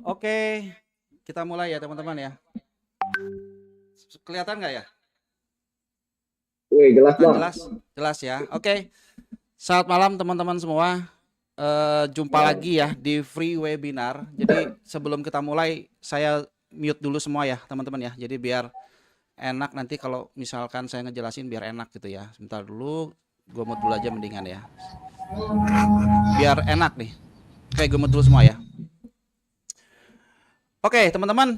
Oke, kita mulai ya teman-teman ya. Kelihatan nggak ya? Wih, jelas Kelihatan bang. jelas? Jelas ya. Oke, selamat malam teman-teman semua. Jumpa lagi ya di free webinar. Jadi sebelum kita mulai, saya mute dulu semua ya teman-teman ya. Jadi biar enak nanti kalau misalkan saya ngejelasin biar enak gitu ya. Sebentar dulu, gue mute dulu aja mendingan ya. Biar enak nih. Oke, gue mute dulu semua ya. Oke teman-teman,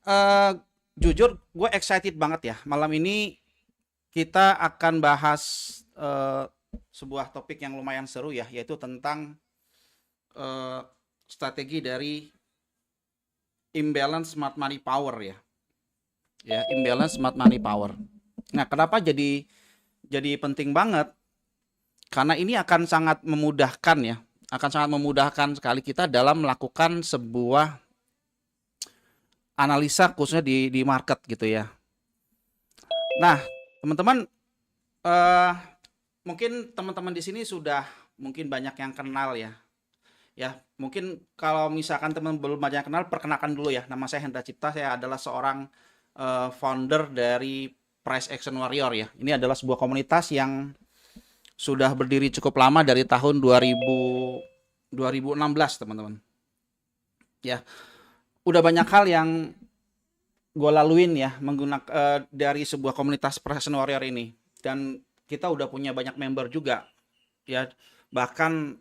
eh, jujur gue excited banget ya. Malam ini kita akan bahas eh, sebuah topik yang lumayan seru ya, yaitu tentang eh, strategi dari imbalance smart money power ya. Ya, imbalance smart money power. Nah, kenapa jadi penting banget? Karena ini akan sangat memudahkan ya, akan sangat memudahkan sekali kita dalam melakukan sebuah analisa khususnya di market gitu ya. Nah, teman-teman, eh, mungkin teman-teman di sini sudah mungkin banyak yang kenal ya. Ya, mungkin kalau misalkan teman belum banyak kenal, perkenalkan dulu ya. Nama saya Hendra Cipta, saya adalah seorang founder dari Price Action Warrior ya. Ini adalah sebuah komunitas yang sudah berdiri cukup lama dari tahun 2016, teman-teman. Ya, udah banyak hal yang gue laluin ya menggunakan dari sebuah komunitas Price Action Warrior ini. Dan kita udah punya banyak member juga ya. Bahkan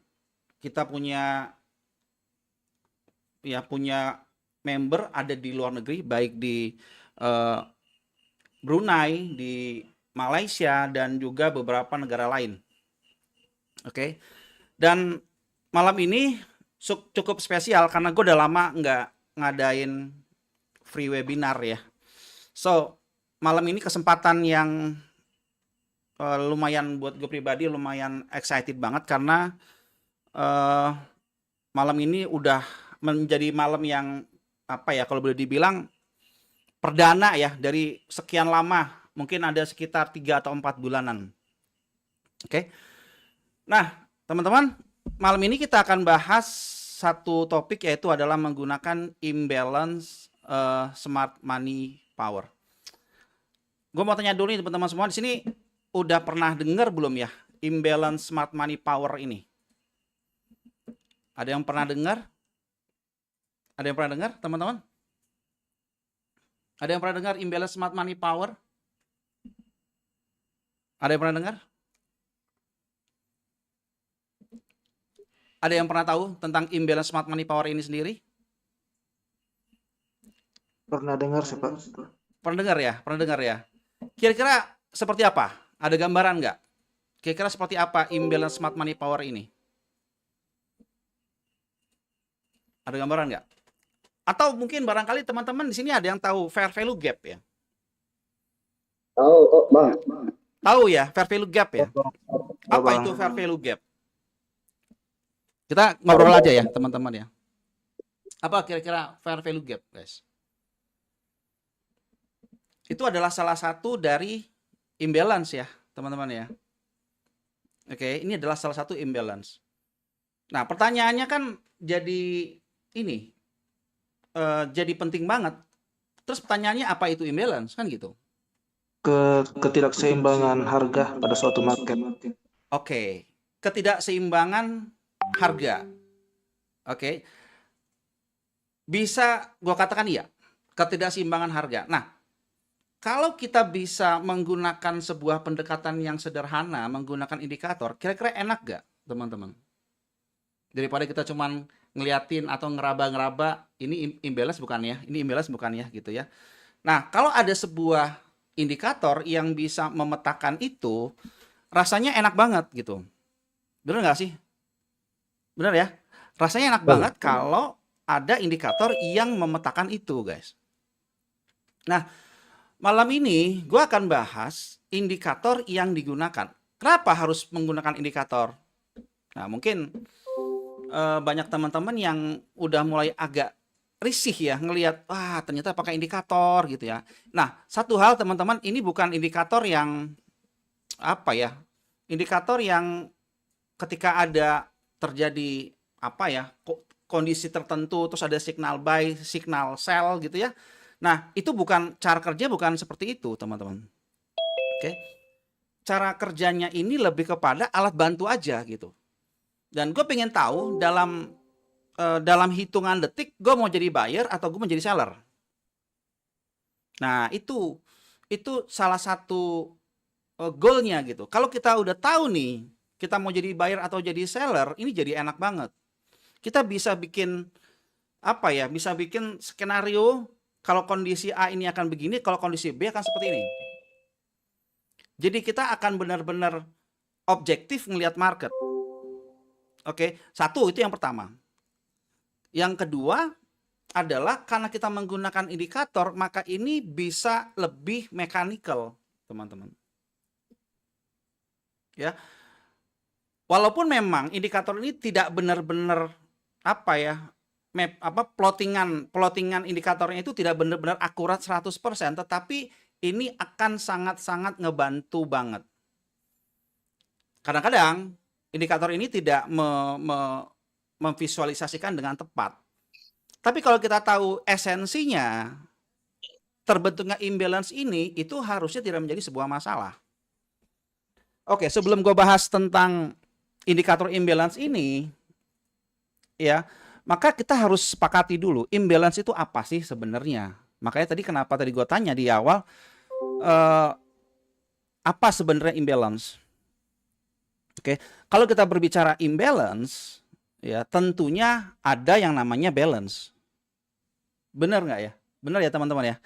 kita punya member ada di luar negeri, baik di uh, Brunei, di Malaysia, dan juga beberapa negara lain. Oke, dan malam ini cukup spesial karena gue udah lama nggak ngadain free webinar ya. So, malam ini kesempatan yang lumayan buat gue pribadi, lumayan excited banget karena uh, malam ini udah menjadi malam yang apa ya, kalau boleh dibilang perdana ya dari sekian lama, mungkin ada sekitar 3 atau 4 bulanan. Oke. Nah, teman-teman, malam ini kita akan bahas satu topik, yaitu adalah menggunakan imbalance smart money power. Gue mau tanya dulu nih teman-teman semua di sini, udah pernah dengar belum ya imbalance smart money power ini? Ada yang pernah dengar? Ada yang pernah dengar, teman-teman? Ada yang pernah dengar imbalance smart money power? Ada yang pernah dengar? Ada yang pernah tahu tentang imbalance smart money power ini sendiri? Pernah dengar sih Pak. Pernah dengar ya? Pernah dengar ya? Kira-kira seperti apa? Ada gambaran nggak? Kira-kira seperti apa imbalance smart money power ini? Ada gambaran nggak? Atau mungkin barangkali teman-teman di sini ada yang tahu fair value gap ya? Tahu, oh bang. Tahu ya, fair value gap ya? Oh, Apa Bang. itu fair value gap? Kita ngobrol aja ya, teman-teman ya. Apa kira-kira fair value gap, guys? Itu adalah salah satu dari imbalance ya, teman-teman ya. Oke, ini adalah salah satu imbalance. Nah, pertanyaannya kan jadi ini, jadi penting banget. Terus pertanyaannya apa itu imbalance kan gitu? Ketidakseimbangan harga pada suatu market. Oke, ketidakseimbangan harga. Oke, bisa gua katakan iya, ketidakseimbangan harga. Nah, kalau kita bisa menggunakan sebuah pendekatan yang sederhana, menggunakan indikator, kira-kira enak gak, teman-teman? Daripada kita cuman ngeliatin atau ngeraba-ngeraba, ini imbalance bukan ya, ini imbalance bukan ya, gitu ya. Nah, kalau ada sebuah indikator yang bisa memetakan itu, rasanya enak banget gitu. Bener nggak sih? Bener ya? Rasanya enak banget kalau ada indikator yang memetakan itu, guys. Nah, malam ini gue akan bahas indikator yang digunakan. Kenapa harus menggunakan indikator? Nah, mungkin banyak teman-teman yang udah mulai agak risih ya ngelihat, wah ternyata pakai indikator gitu ya. Nah, satu hal teman-teman, ini bukan indikator yang apa ya, indikator yang ketika ada terjadi apa ya, kok kondisi tertentu, terus ada signal buy, signal sell gitu ya. Nah, itu bukan cara kerja, bukan seperti itu, teman-teman. Oke. Cara kerjanya ini lebih kepada alat bantu aja gitu. Dan gue pengen tahu dalam hitungan detik gue mau jadi buyer atau gue mau jadi seller. Nah, itu salah satu goalnya gitu. Kalau kita udah tahu nih, kita mau jadi buyer atau jadi seller, ini jadi enak banget. Kita bisa bikin apa ya? Bisa bikin skenario kalau kondisi A ini akan begini, kalau kondisi B akan seperti ini. Jadi kita akan benar-benar objektif melihat market. Oke, satu itu yang pertama. Yang kedua adalah karena kita menggunakan indikator, maka ini bisa lebih mechanical, teman-teman. Ya. Walaupun memang indikator ini tidak benar-benar plottingan indikatornya itu tidak benar-benar akurat 100%, tetapi ini akan sangat-sangat ngebantu banget. Kadang-kadang indikator ini tidak memvisualisasikan dengan tepat. Tapi kalau kita tahu esensinya, terbentuknya imbalance ini, itu harusnya tidak menjadi sebuah masalah. Oke, sebelum gue bahas tentang indikator imbalance ini, ya, maka kita harus sepakati dulu, imbalance itu apa sih sebenarnya? Makanya kenapa tadi gue tanya di awal, apa sebenarnya imbalance? Oke, kalau kita berbicara imbalance, ya tentunya ada yang namanya balance. Benar nggak ya? Benar ya teman-teman ya?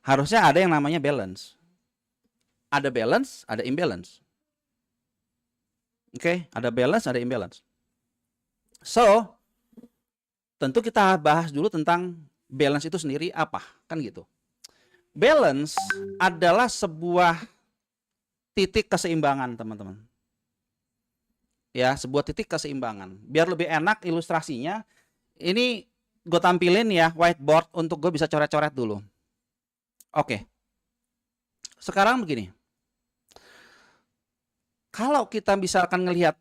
Harusnya ada yang namanya balance. Ada balance, ada imbalance. Oke, ada balance, ada imbalance. So, tentu kita bahas dulu tentang balance itu sendiri apa, kan gitu. Balance adalah sebuah titik keseimbangan, teman-teman. Ya, sebuah titik keseimbangan. Biar lebih enak ilustrasinya, ini gue tampilin ya whiteboard untuk gue bisa coret-coret dulu. Oke. Sekarang begini. Kalau kita misalkan ngelihat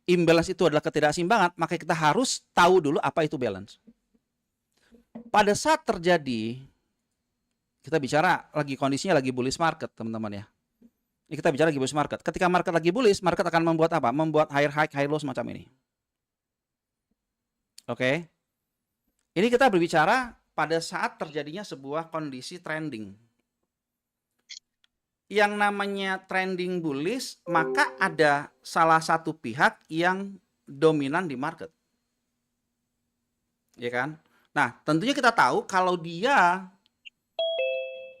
imbalance itu adalah ketidakseimbangan, maka kita harus tahu dulu apa itu balance. Pada saat terjadi, kita bicara lagi kondisinya lagi bullish market, teman-teman ya. Ini kita bicara lagi bullish market. Ketika market lagi bullish, market akan membuat apa? Membuat higher high, high low semacam ini. Oke. Ini kita berbicara pada saat terjadinya sebuah kondisi trending. Yang namanya trending bullish, maka ada salah satu pihak yang dominan di market. Ya kan? Nah, tentunya kita tahu kalau dia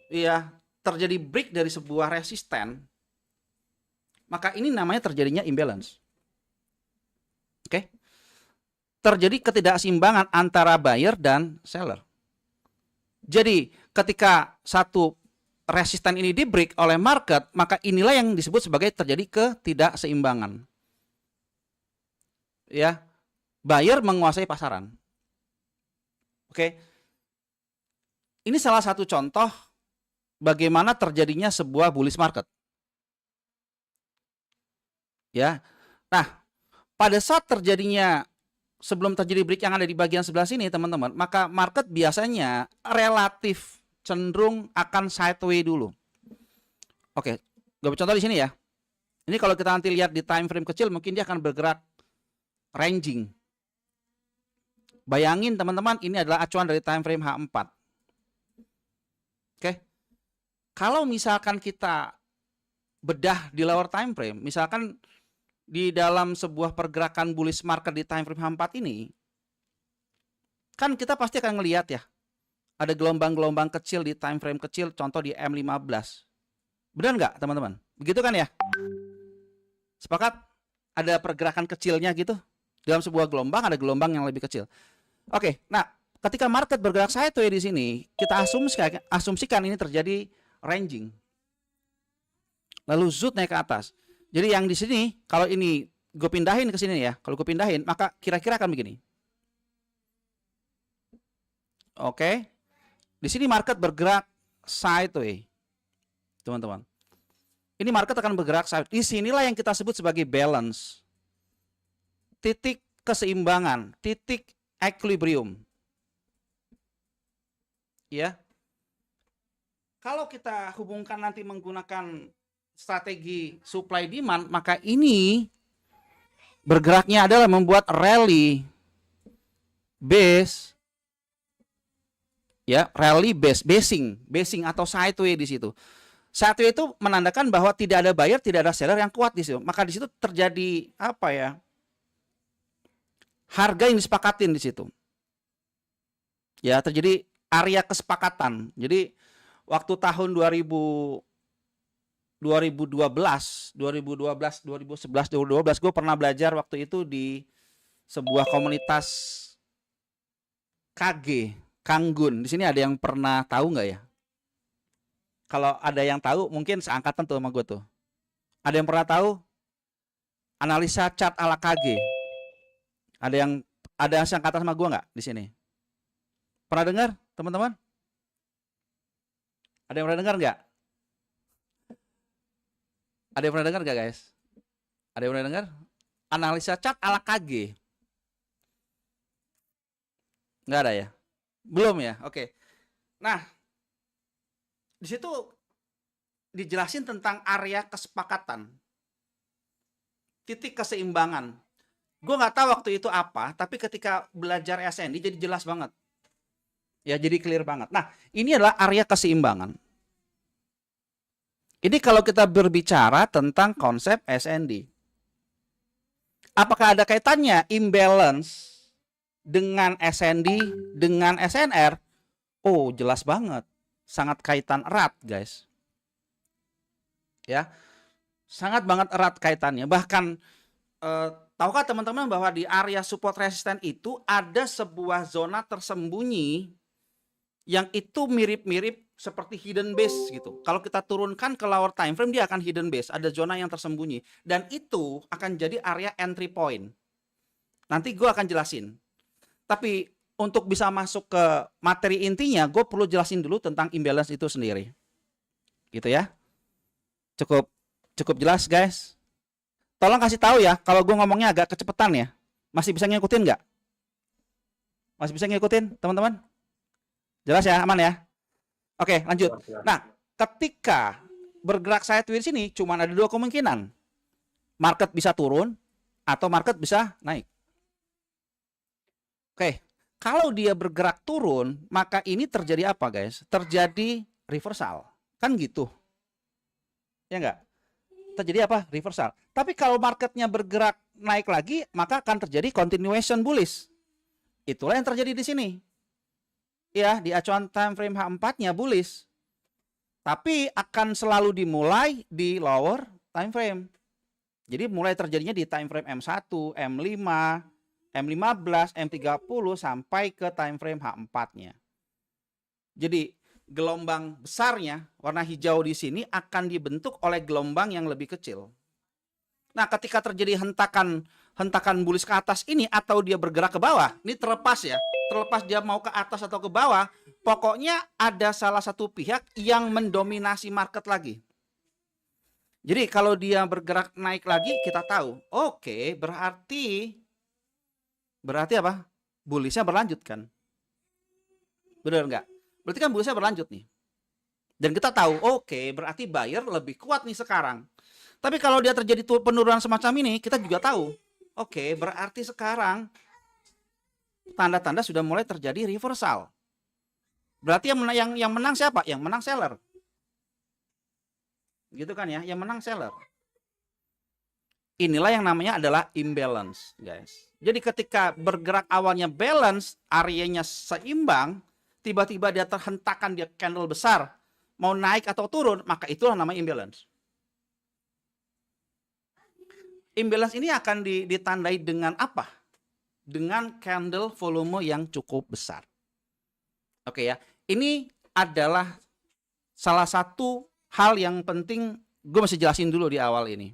ya terjadi break dari sebuah resisten, maka ini namanya terjadinya imbalance. Oke? Terjadi ketidakseimbangan antara buyer dan seller. Jadi, ketika satu resisten ini di break oleh market, maka inilah yang disebut sebagai terjadi ketidakseimbangan. Ya, buyer menguasai pasaran. Oke. Ini salah satu contoh bagaimana terjadinya sebuah bullish market. Ya. Nah, pada saat terjadinya sebelum terjadi break yang ada di bagian sebelah sini, teman-teman, maka market biasanya relatif cenderung akan sideways dulu. Oke, gue contoh di sini ya. Ini kalau kita nanti lihat di time frame kecil, mungkin dia akan bergerak ranging. Bayangin teman-teman, ini adalah acuan dari time frame H4. Oke. Kalau misalkan kita bedah di lower time frame, misalkan di dalam sebuah pergerakan bullish market di time frame H4 ini, kan kita pasti akan ngelihat ya, ada gelombang-gelombang kecil di time frame kecil, contoh di M15. Benar nggak teman-teman? Begitu kan ya? Sepakat? Ada pergerakan kecilnya gitu. Dalam sebuah gelombang ada gelombang yang lebih kecil. Oke, nah ketika market bergerak sideways di sini, kita asumsikan ini terjadi ranging. Lalu zoom naik ke atas. Jadi yang di sini, kalau ini gue pindahin ke sini ya, kalau gue pindahin, maka kira-kira akan begini. Oke. Di sini market bergerak sideways. Teman-teman. Ini market akan bergerak sideways. Di sinilah yang kita sebut sebagai balance. Titik keseimbangan, titik equilibrium. Ya. Kalau kita hubungkan nanti menggunakan strategi supply demand, maka ini bergeraknya adalah membuat rally base, ya, rally base, basing atau sideway di situ. Sideway itu menandakan bahwa tidak ada buyer, tidak ada seller yang kuat di situ. Maka di situ terjadi apa ya? Harga yang disepakatin di situ. Ya, terjadi area kesepakatan. Jadi waktu tahun 2012, 2011, gue pernah belajar waktu itu di sebuah komunitas KG, Kanggun. Di sini ada yang pernah tahu nggak ya? Kalau ada yang tahu, mungkin seangkatan tuh sama gue tuh. Ada yang pernah tahu analisa chart ala KG? Ada yang seangkatan sama gue nggak di sini? Pernah dengar, teman-teman? Ada yang pernah dengar nggak? Ada yang pernah dengar nggak, guys? Ada yang pernah dengar? Analisa chart ala KG? Nggak ada ya? Belum ya? Oke. Nah, di situ dijelasin tentang area kesepakatan, titik keseimbangan. Gue nggak tahu waktu itu apa, tapi ketika belajar SND jadi jelas banget. Ya, jadi clear banget. Nah, ini adalah area keseimbangan. Ini kalau kita berbicara tentang konsep SND. Apakah ada kaitannya imbalance dengan SND, dengan SNR? Oh, jelas banget. Sangat kaitan erat, guys. Ya, sangat banget erat kaitannya. Bahkan, tahukah teman-teman bahwa di area support resisten itu ada sebuah zona tersembunyi yang itu mirip-mirip seperti hidden base gitu. Kalau kita turunkan ke lower time frame, dia akan hidden base. Ada zona yang tersembunyi. Dan itu akan jadi area entry point. Nanti gue akan jelasin. Tapi untuk bisa masuk ke materi intinya, gue perlu jelasin dulu tentang imbalance itu sendiri. Gitu ya. Cukup jelas, guys. Tolong kasih tahu ya, kalau gue ngomongnya agak kecepatan ya. Masih bisa ngikutin nggak? Masih bisa ngikutin, teman-teman? Jelas ya, aman ya? Oke, lanjut. Nah, ketika bergerak sideways sini, cuma ada dua kemungkinan. Market bisa turun, atau market bisa naik. Oke, kalau dia bergerak turun, maka ini terjadi apa, guys? Terjadi reversal. Kan gitu. Ya enggak? Terjadi apa? Reversal. Tapi kalau marketnya bergerak naik lagi, maka akan terjadi continuation bullish. Itulah yang terjadi di sini. Ya, di acuan time frame H4-nya bullish. Tapi akan selalu dimulai di lower time frame. Jadi mulai terjadinya di time frame M1, M5, M15, M30 sampai ke time frame H4-nya. Jadi gelombang besarnya warna hijau di sini akan dibentuk oleh gelombang yang lebih kecil. Nah, ketika terjadi hentakan bullish ke atas ini atau dia bergerak ke bawah, ini terlepas ya. Terlepas dia mau ke atas atau ke bawah, pokoknya ada salah satu pihak yang mendominasi market lagi. Jadi kalau dia bergerak naik lagi, kita tahu, oke, berarti apa? Bullishnya berlanjut kan? Benar nggak? Berarti kan bullishnya berlanjut nih. Dan kita tahu, oke, berarti buyer lebih kuat nih sekarang. Tapi kalau dia terjadi penurunan semacam ini, kita juga tahu, oke, berarti sekarang tanda-tanda sudah mulai terjadi reversal. Berarti yang menang siapa? Yang menang seller. Gitu kan ya, yang menang seller. Inilah yang namanya adalah imbalance, guys. Jadi ketika bergerak awalnya balance, areanya seimbang, tiba-tiba dia terhentakan, dia candle besar, mau naik atau turun, maka itulah namanya imbalance. Imbalance ini akan ditandai dengan apa? Dengan candle volume yang cukup besar. Oke ya, ini adalah salah satu hal yang penting gue mesti jelasin dulu di awal ini.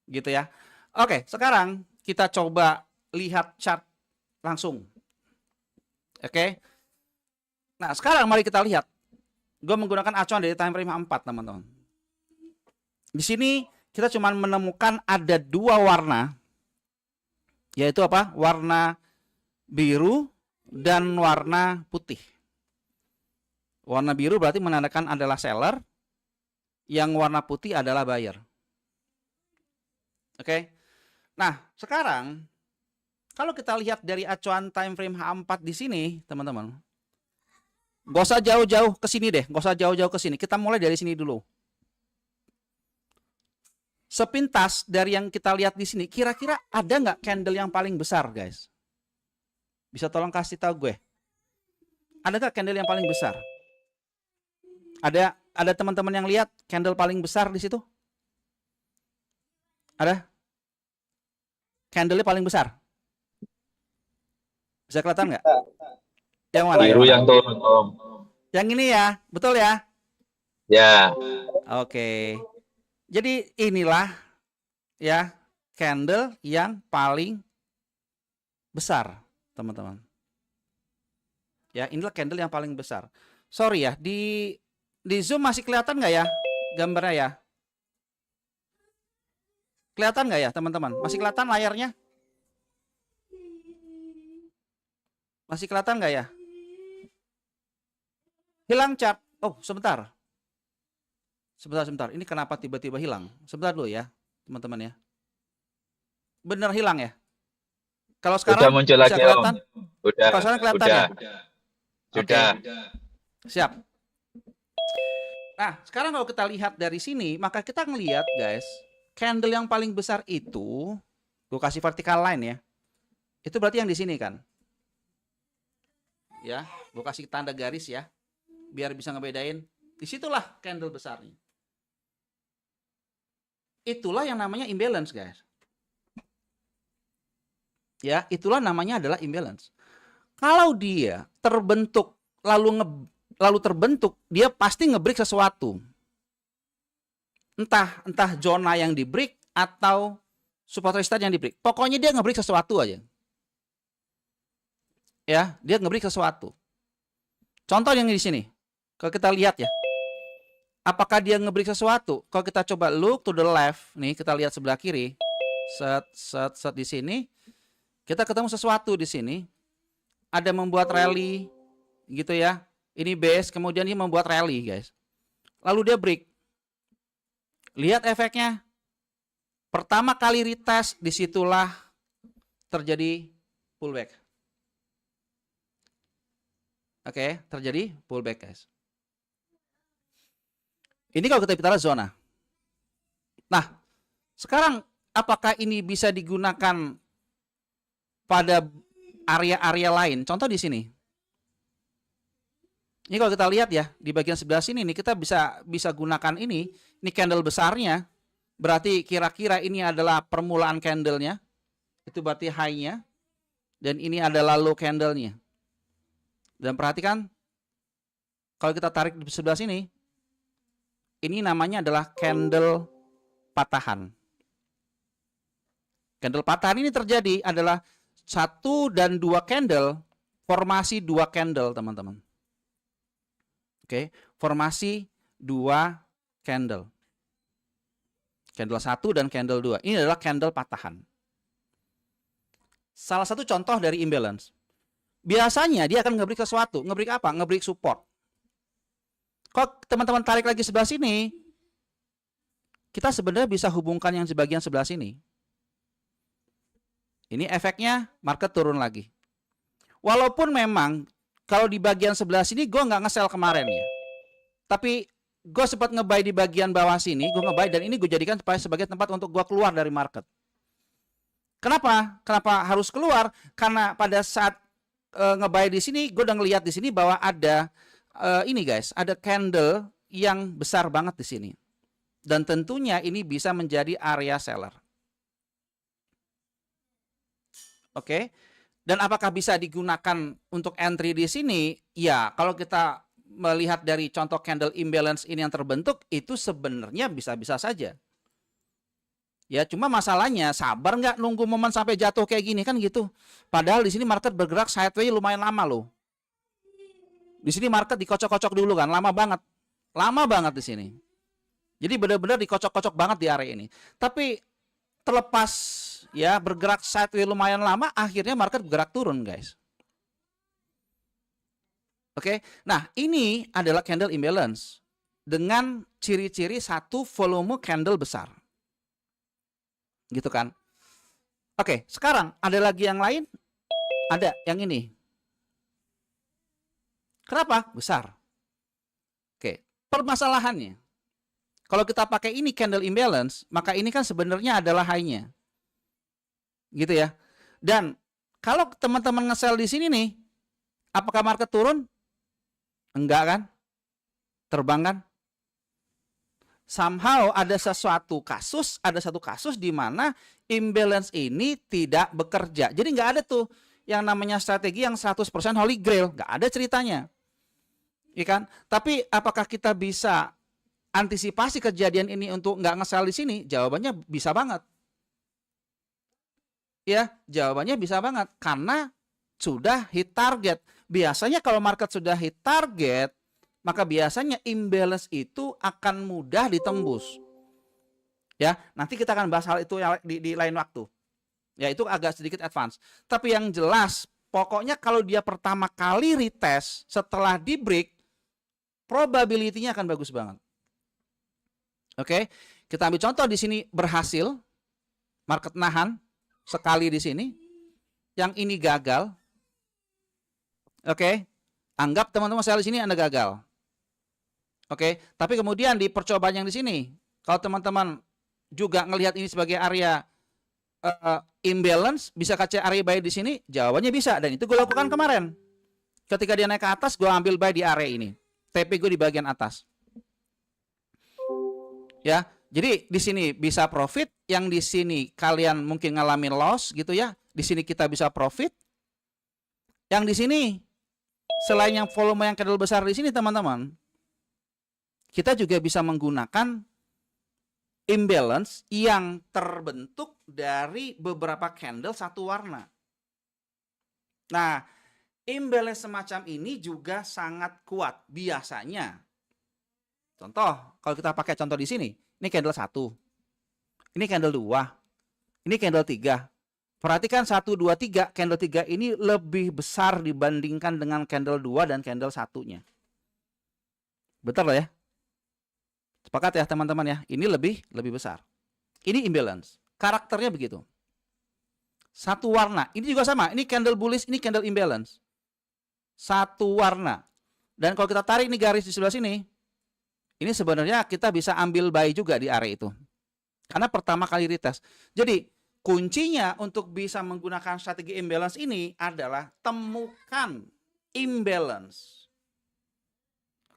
Gitu ya. Oke, sekarang kita coba lihat chart langsung. Oke. Nah, sekarang mari kita lihat. Gue menggunakan acuan dari time frame 4, teman-teman. Di sini kita cuma menemukan ada dua warna, yaitu apa? Warna biru, dan warna putih. Warna biru berarti menandakan adalah seller, yang warna putih adalah buyer. Oke. Nah, sekarang kalau kita lihat dari acuan time frame H4 di sini, teman-teman. Gak usah jauh-jauh ke sini deh, gak usah jauh-jauh ke sini. Kita mulai dari sini dulu. Sepintas dari yang kita lihat di sini, kira-kira ada nggak candle yang paling besar, guys? Bisa tolong kasih tahu gue. Ada nggak candle yang paling besar? Ada teman-teman yang lihat candle paling besar di situ? Ada? Candle-nya paling besar? Bisa kelihatan nggak? Yang mana? Biru yang turun, Om. Yang ini ya, betul ya? Ya. Oke. Jadi inilah ya candle yang paling besar, teman-teman. Ya, inilah candle yang paling besar. Sorry ya, di Zoom masih kelihatan nggak ya gambarnya ya? Kelihatan nggak ya, teman-teman? Masih kelihatan layarnya? Masih kelihatan nggak ya? Hilang cat. Oh, sebentar. Sebentar. Ini kenapa tiba-tiba hilang? Sebentar dulu ya, teman-teman ya. Bener hilang ya? Kalau sekarang Udah muncul bisa lagi, Om. kelihatan? Udah. Kalau sekarang kelihatan Udah. ya? Sudah. Siap. Nah, sekarang kalau kita lihat dari sini, maka kita ngelihat, guys, candle yang paling besar itu, gue kasih vertical line ya. Itu berarti yang di sini kan? Ya, gue kasih tanda garis ya, biar bisa ngebedain. Disitulah candle besarnya. Itulah yang namanya imbalance, guys. Ya, itulah namanya adalah imbalance. Kalau dia terbentuk lalu terbentuk, dia pasti nge-break sesuatu. Entah zona yang di-break atau support resistance yang di-break. Pokoknya dia nge-break sesuatu aja. Ya, dia nge-break sesuatu. Contoh yang di sini. Kalau kita lihat ya. Apakah dia nge-break sesuatu? Kalau kita coba look to the left, nih kita lihat sebelah kiri. Set di sini. Kita ketemu sesuatu di sini. Ada membuat rally gitu ya. Ini base, kemudian dia membuat rally, guys. Lalu dia break. Lihat efeknya. Pertama kali retest, disitulah terjadi pullback. Oke, terjadi pullback, guys. Ini kalau kita bicara zona. Nah, sekarang apakah ini bisa digunakan pada area-area lain? Contoh di sini. Ini kalau kita lihat ya, di bagian sebelah sini nih kita bisa gunakan ini candle besarnya. Berarti kira-kira ini adalah permulaan candlenya. Itu berarti high-nya. Dan ini adalah low candlenya. Dan perhatikan, kalau kita tarik di sebelah sini, ini namanya adalah candle patahan. Candle patahan ini terjadi adalah 1 dan 2 candle, formasi 2 candle, teman-teman. Oke, formasi 2 candle. Candle 1 dan candle 2. Ini adalah candle patahan. Salah satu contoh dari imbalance. Biasanya dia akan nge-break sesuatu. Nge-break apa? Nge-break support. Kalau teman-teman tarik lagi sebelah sini, kita sebenarnya bisa hubungkan yang di bagian sebelah sini. Ini efeknya market turun lagi. Walaupun memang kalau di bagian sebelah sini gue nggak nge-sell kemarin ya. Tapi gue sempat nge-buy di bagian bawah sini, gue nge-buy dan ini gue jadikan sebagai tempat untuk gue keluar dari market. Kenapa? Kenapa harus keluar? Karena pada saat nge-buy di sini, gue udah ngelihat di sini bahwa ada ini guys, ada candle yang besar banget di sini. Dan tentunya ini bisa menjadi area seller. Oke. Dan apakah bisa digunakan untuk entry di sini? Ya, kalau kita melihat dari contoh candle imbalance ini yang terbentuk, itu sebenarnya bisa-bisa saja. Ya, cuma masalahnya sabar nggak nunggu momen sampai jatuh kayak gini kan gitu. Padahal di sini market bergerak sideways lumayan lama loh. Di sini market dikocok-kocok dulu kan, lama banget. Lama banget di sini. Jadi benar-benar dikocok-kocok banget di area ini. Tapi terlepas ya bergerak sideways lumayan lama, akhirnya market bergerak turun, guys. Oke, nah ini adalah candle imbalance dengan ciri-ciri satu volume candle besar, gitu kan? Oke, sekarang ada lagi yang lain, ada yang ini. Kenapa? Besar. Oke, permasalahannya, kalau kita pakai ini candle imbalance, maka ini kan sebenarnya adalah high-nya, gitu ya. Dan kalau teman-teman nge-sell di sini nih, apakah market turun? Enggak kan? Terbang kan? Somehow ada satu kasus di mana imbalance ini tidak bekerja. Jadi nggak ada tuh yang namanya strategi yang 100% holy grail, nggak ada ceritanya. Iya kan? Tapi apakah kita bisa antisipasi kejadian ini untuk nggak nge-sell di sini? Jawabannya bisa banget. Ya, jawabannya bisa banget karena sudah hit target. Biasanya kalau market sudah hit target, maka biasanya imbalance itu akan mudah ditembus. Ya, nanti kita akan bahas hal itu di lain waktu. Ya, itu agak sedikit advance. Tapi yang jelas, pokoknya kalau dia pertama kali retest setelah di break, probability-nya akan bagus banget. Oke, kita ambil contoh di sini berhasil, market nahan sekali di sini, yang ini gagal. Oke, anggap teman-teman saya di sini Anda gagal. Oke, tapi kemudian di percobaan yang di sini, kalau teman-teman juga ngelihat ini sebagai area imbalance, bisa kaca area buy di sini? Jawabannya bisa, dan itu gue lakukan kemarin. Ketika dia naik ke atas, gue ambil buy di area ini. TP gue di bagian atas. Ya, jadi di sini bisa profit, yang di sini kalian mungkin ngalamin loss gitu ya. Di sini kita bisa profit. Yang di sini selain yang volume yang candle besar di sini teman-teman, kita juga bisa menggunakan imbalance yang terbentuk dari beberapa candle satu warna. Nah, imbalance semacam ini juga sangat kuat biasanya. Contoh, kalau kita pakai contoh di sini, ini candle 1, ini candle 2, ini candle 3. Perhatikan 1, 2, 3, candle 3 ini lebih besar dibandingkan dengan candle 2 dan candle 1-nya. Betul ya? Sepakat ya teman-teman ya? Ini lebih besar. Ini imbalance. Karakternya begitu. Satu warna. Ini juga sama. Ini candle bullish, ini candle imbalance. Satu warna. Dan kalau kita tarik nih garis di sebelah sini, ini sebenarnya kita bisa ambil buy juga di area itu. Karena pertama kali retest. Jadi kuncinya untuk bisa menggunakan strategi imbalance ini adalah temukan imbalance.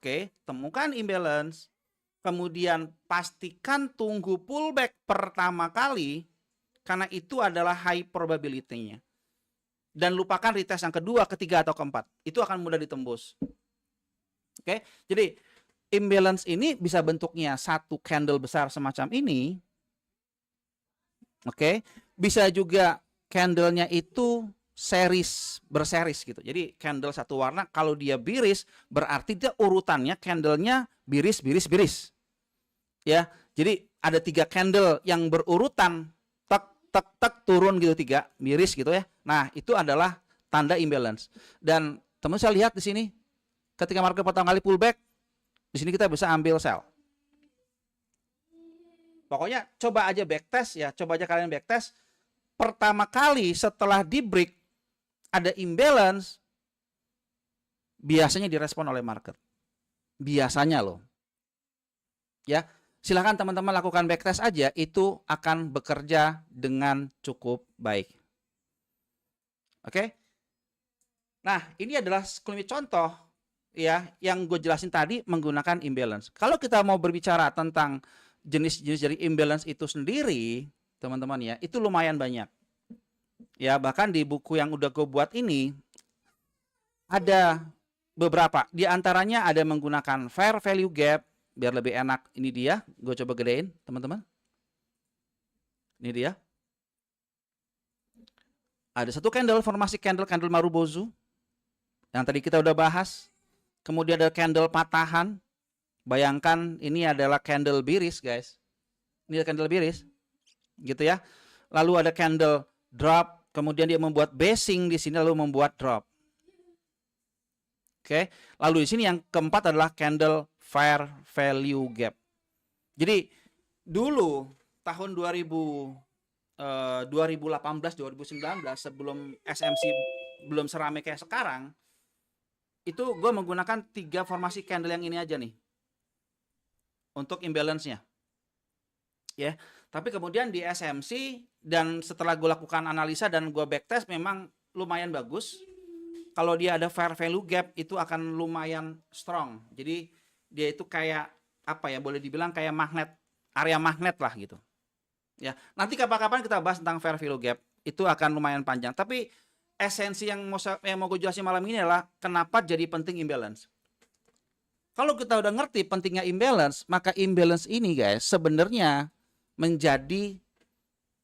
Oke, temukan imbalance. Kemudian pastikan tunggu pullback pertama kali, karena itu adalah high probability-nya. Dan lupakan retest yang kedua, ketiga, atau keempat. Itu akan mudah ditembus. Oke, jadi imbalance ini bisa bentuknya satu candle besar semacam ini. Oke, bisa juga candlenya itu berseris gitu. Jadi candle satu warna kalau dia biris berarti dia urutannya candlenya biris. Ya, jadi ada 3 candle yang berurutan tek turun gitu, 3 miris gitu ya. Nah, itu adalah tanda imbalance. Dan teman saya lihat di sini ketika market pertama kali pullback, di sini kita bisa ambil sell. Pokoknya coba aja backtest ya, coba aja kalian backtest. Pertama kali setelah di break ada imbalance, biasanya direspon oleh market. Biasanya loh. Ya, silakan teman-teman lakukan backtest aja, itu akan bekerja dengan cukup baik. Oke. Nah, ini adalah sekelumit contoh ya yang gue jelasin tadi menggunakan imbalance. Kalau kita mau berbicara tentang jenis-jenis dari imbalance itu sendiri, teman-teman ya, itu lumayan banyak. Ya, bahkan di buku yang udah gue buat ini ada beberapa. Di antaranya ada menggunakan fair value gap biar lebih enak. Ini dia, gue coba gedein, teman-teman. Ini dia. Ada satu candle, formasi candle Marubozu yang tadi kita udah bahas. Kemudian ada candle patahan. Bayangkan ini adalah candle biris, guys. Ini adalah candle biris. gitu ya. Lalu ada candle drop, kemudian dia membuat basing di sini lalu membuat drop. Oke. Lalu di sini yang keempat adalah candle fair value gap. Jadi dulu tahun 2018 2019 sebelum SMC belum seramai kayak sekarang, itu gue menggunakan 3 formasi candle yang ini aja nih untuk imbalance-nya. Ya, tapi kemudian di SMC dan setelah gue lakukan analisa dan gue backtest memang lumayan bagus. Kalau dia ada fair value gap itu akan lumayan strong. Jadi dia itu kayak apa ya, boleh dibilang kayak magnet, area magnet lah gitu. Ya, nanti kapan-kapan kita bahas tentang fair value gap, itu akan lumayan panjang. Tapi esensi yang mau gue jelasin malam ini adalah kenapa jadi penting imbalance. Kalau kita udah ngerti pentingnya imbalance, maka imbalance ini guys sebenarnya menjadi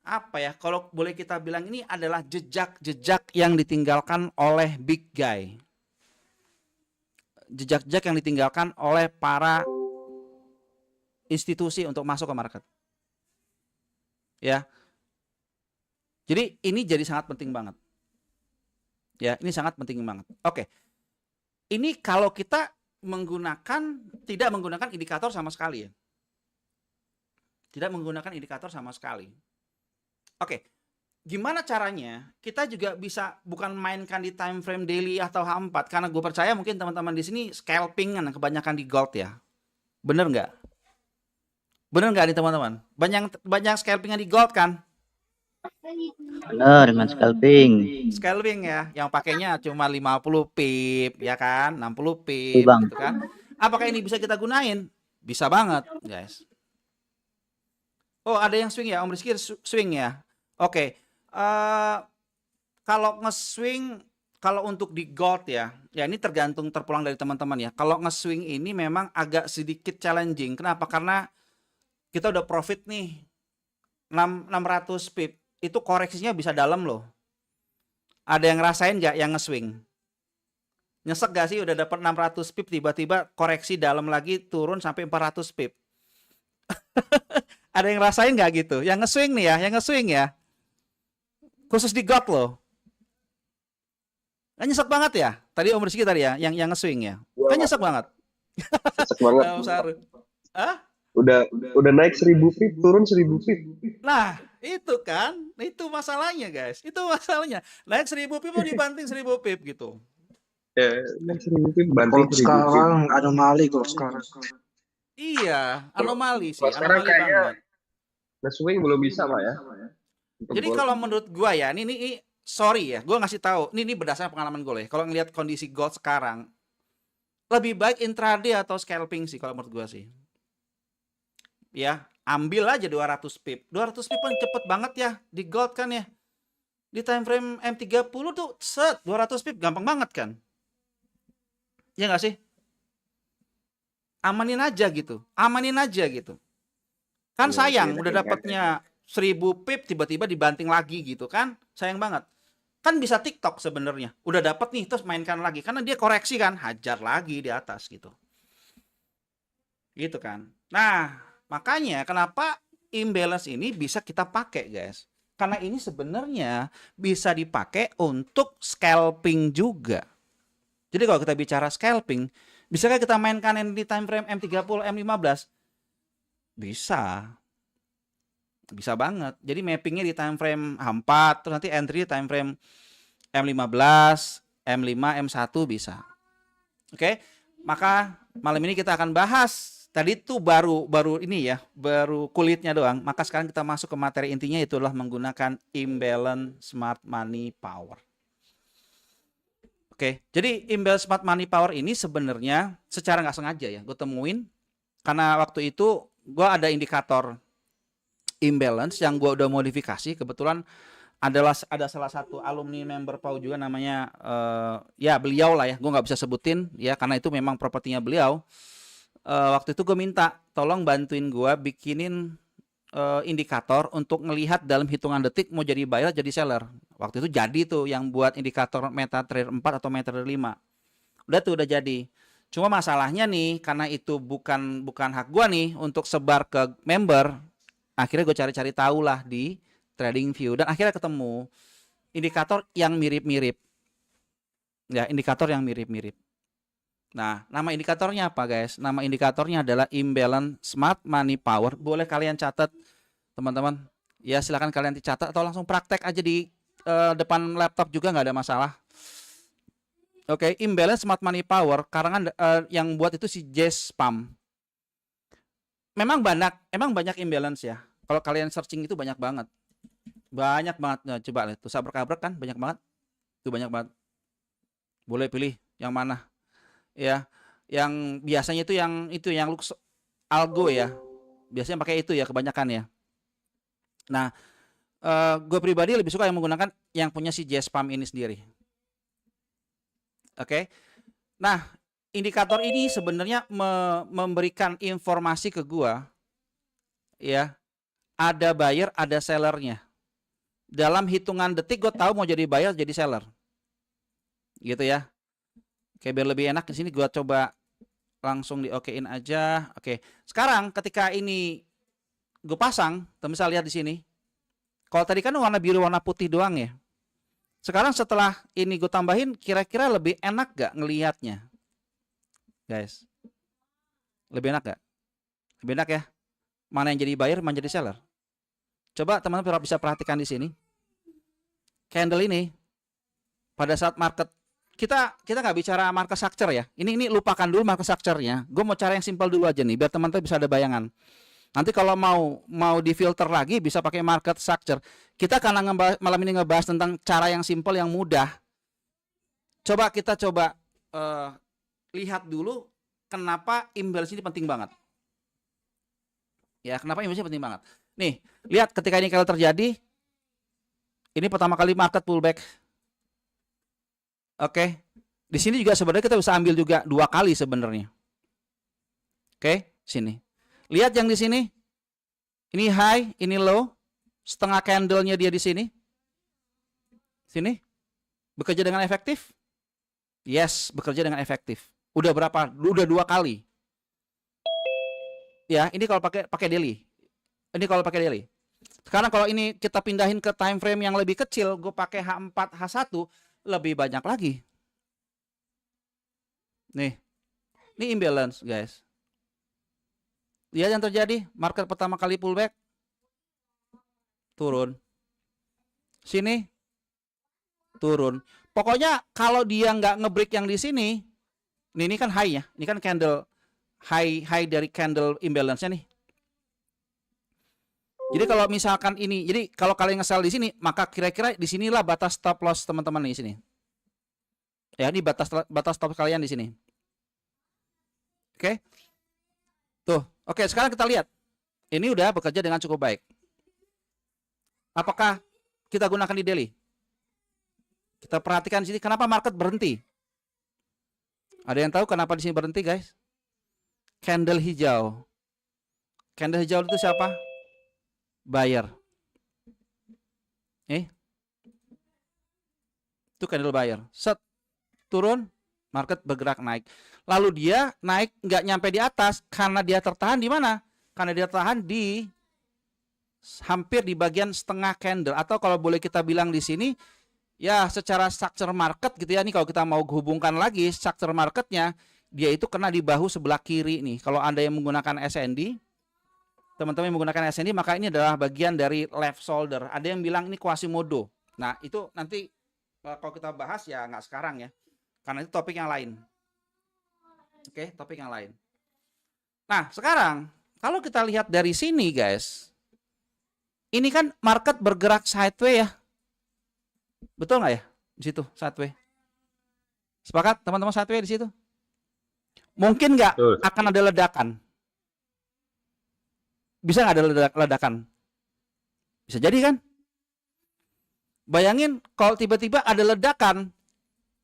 apa ya, kalau boleh kita bilang ini adalah jejak-jejak yang ditinggalkan oleh big guy. Jejak-jejak yang ditinggalkan oleh para institusi untuk masuk ke market. Ya. Jadi ini jadi sangat penting banget. Ya, ini sangat penting banget. Oke. Ini kalau kita tidak menggunakan indikator sama sekali ya. Tidak menggunakan indikator sama sekali. Oke. Gimana caranya? Kita juga bisa bukan mainkan di time frame daily atau H4 karena gue percaya mungkin teman-teman di sini scalping kan kebanyakan di gold ya. Bener nggak? Bener nggak nih teman-teman? Banyak scalpingan di gold kan? Benar, Mas scalping. Scalping ya, yang pakainya cuma 50 pip, ya kan? 60 pip, Bang. gitu kan? Apakah ini bisa kita gunain? Bisa banget, guys. Oh, ada yang swing ya, Om Rizky swing ya. Oke. Kalau nge-swing, kalau untuk di gold ya ini tergantung terpulang dari teman-teman ya. Kalau nge-swing ini memang agak sedikit challenging. Kenapa? Karena kita udah profit nih 600 pip. Itu koreksinya bisa dalam loh. Ada yang ngerasain nggak yang nge-swing? Nyesek gak sih udah dapat 600 pip tiba-tiba koreksi dalam lagi turun sampai 400 pip? Ada yang ngerasain nggak gitu? Yang nge-swing nih ya, yang nge-swing ya. Khusus di gold loh. Kan nyesek banget ya? Tadi Om Rizky tadi ya, yang nge-swing ya. Kan nyesek banget. Nyesek banget. Hah? Udah naik 1000 pip, turun 1000 pip. Nah, itu kan, itu masalahnya guys. Itu masalahnya. Naik 1000 pip mau dibanting 1000 pip gitu. Ya, naik 1000 pip, banting Gold 1000 pip. sekarang anomali gold sekarang. Iya, anomali sih, Kalau sekarang anomali kayaknya banget. nge-swing belum bisa Pak ya. Jadi kalau menurut gua ya, ini sorry ya, gua ngasih tahu. Ini berdasarkan pengalaman gue ya. Kalau ngelihat kondisi gold sekarang, lebih baik intraday atau scalping sih kalau menurut gua sih. Ya, ambil aja 200 pip. 200 pip kan cepet banget ya di gold kan ya. Di time frame M30 tuh set 200 pip gampang banget kan. Ya nggak sih? Amanin aja gitu. Amanin aja gitu. Kan Iya, sayang iya, udah iya. dapatnya 1000 pip tiba-tiba dibanting lagi gitu kan. Sayang banget. Kan bisa TikTok sebenarnya. Udah dapat nih terus mainkan lagi karena dia koreksi kan, hajar lagi di atas gitu. Gitu kan. Nah, makanya kenapa imbalance ini bisa kita pakai guys. Karena ini sebenarnya bisa dipakai untuk scalping juga. Jadi kalau kita bicara scalping, bisakah kita mainkan di time frame M30, M15? Bisa. Bisa banget. Jadi mappingnya di time frame H4, terus nanti entry di time frame M15, M5, M1 bisa. Oke. Maka malam ini kita akan bahas. Tadi tuh baru ini ya, baru kulitnya doang. Maka sekarang kita masuk ke materi intinya, itu adalah menggunakan imbalance smart money power. Oke, jadi imbalance smart money power ini sebenarnya secara nggak sengaja ya, gue temuin karena waktu itu gue ada indikator imbalance yang gue udah modifikasi. Kebetulan ada salah satu alumni member PAU juga namanya ya beliau lah ya, gue nggak bisa sebutin ya karena itu memang propertinya beliau. Waktu itu gue minta tolong bantuin gue bikinin indikator untuk ngelihat dalam hitungan detik mau jadi buyer jadi seller. Waktu itu jadi tuh yang buat indikator MetaTrader 4 atau MetaTrader 5. Udah tuh udah jadi. Cuma masalahnya nih karena itu bukan hak gue nih untuk sebar ke member. Akhirnya gue cari-cari tahu lah di TradingView dan akhirnya ketemu indikator yang mirip-mirip. Ya, indikator yang mirip-mirip. Nah, nama indikatornya apa guys? Nama indikatornya adalah imbalance smart money power. Boleh kalian catat teman-teman. Ya silakan kalian dicatat atau langsung praktek aja di depan laptop juga nggak ada masalah. Oke, imbalance smart money power karangan yang buat itu si Jess Pam. Memang banyak imbalance ya. Kalau kalian searching itu banyak banget. Banyak banget. Nah, coba lihat tuh sabrek-abrek kan banyak banget. Itu banyak banget. Boleh pilih yang mana. Ya, yang biasanya itu yang Lux Algo ya. Biasanya pakai itu ya kebanyakan ya. Nah, gue pribadi lebih suka yang menggunakan yang punya si Jess Pam ini sendiri. Oke. Nah, indikator ini sebenarnya memberikan informasi ke gua ya. Ada buyer, ada sellernya. Dalam hitungan detik gue tahu mau jadi buyer, jadi seller. Gitu ya. Oke, biar lebih enak di sini gua coba langsung di okein aja. Oke. Sekarang ketika ini gue pasang, teman bisa lihat di sini. Kalau tadi kan warna biru warna putih doang ya. Sekarang setelah ini gue tambahin, kira-kira lebih enak gak ngelihatnya? Guys. Lebih enak gak? Lebih enak ya? Mana yang jadi buyer, mana jadi seller? Coba teman-teman bisa perhatikan di sini. Candle ini pada saat market kita nggak bicara market structure ya. Ini lupakan dulu market structure-nya. Gue mau cara yang simpel dulu aja nih biar teman-teman bisa ada bayangan. Nanti kalau mau difilter lagi bisa pakai market structure. Kita karena malam ini ngebahas tentang cara yang simpel yang mudah. Kita coba lihat dulu kenapa imbalance ini penting banget. Ya, kenapa imbalance ini penting banget. Nih, lihat ketika ini kalau terjadi ini pertama kali market pullback. Oke. Di sini juga sebenarnya kita bisa ambil juga 2 kali sebenarnya. Oke, sini. Lihat yang di sini. Ini high, ini low. Setengah candle-nya dia di sini. Sini. Bekerja dengan efektif? Yes, bekerja dengan efektif. Udah berapa? Udah 2 kali. Ya, ini kalau pakai daily. Ini kalau pakai daily. Sekarang kalau ini kita pindahin ke time frame yang lebih kecil, gue pakai H4, H1 lebih banyak lagi. Nih. Ini imbalance, guys. Lihat yang terjadi, market pertama kali pullback turun. Sini turun. Pokoknya kalau dia nggak ngebreak yang di sini, ini kan high ya. Ini kan candle high dari candle imbalance-nya nih. Jadi kalau misalkan ini, jadi kalau kalian nge-sell di sini, maka kira-kira di sinilah batas stop loss teman-teman di sini. Ya, ini batas stop kalian di sini. Oke. Tuh, oke, sekarang kita lihat. Ini udah bekerja dengan cukup baik. Apakah kita gunakan di daily? Kita perhatikan di sini kenapa market berhenti. Ada yang tahu kenapa di sini berhenti, guys? Candle hijau. Candle hijau itu siapa? Buyer. Itu candle buyer. Set turun, market bergerak naik. Lalu dia naik nggak nyampe di atas karena dia tertahan di mana? Karena dia tertahan di hampir di bagian setengah candle, atau kalau boleh kita bilang di sini ya secara structure market gitu ya. Nih kalau kita mau hubungkan lagi structure marketnya, dia itu kena di bahu sebelah kiri nih. Kalau Anda yang menggunakan SND, teman-teman yang menggunakan SND, maka ini adalah bagian dari left shoulder. Ada yang bilang ini Quasimodo. Nah itu nanti kalau kita bahas ya nggak sekarang ya, karena itu topik yang lain. Oke, topik yang lain. Nah sekarang kalau kita lihat dari sini guys, ini kan market bergerak sideways ya, betul nggak ya? Di situ sideways. Sepakat teman-teman, sideways di situ? Mungkin nggak akan ada ledakan? Bisa nggak ada ledakan? Bisa jadi kan? Bayangin kalau tiba-tiba ada ledakan,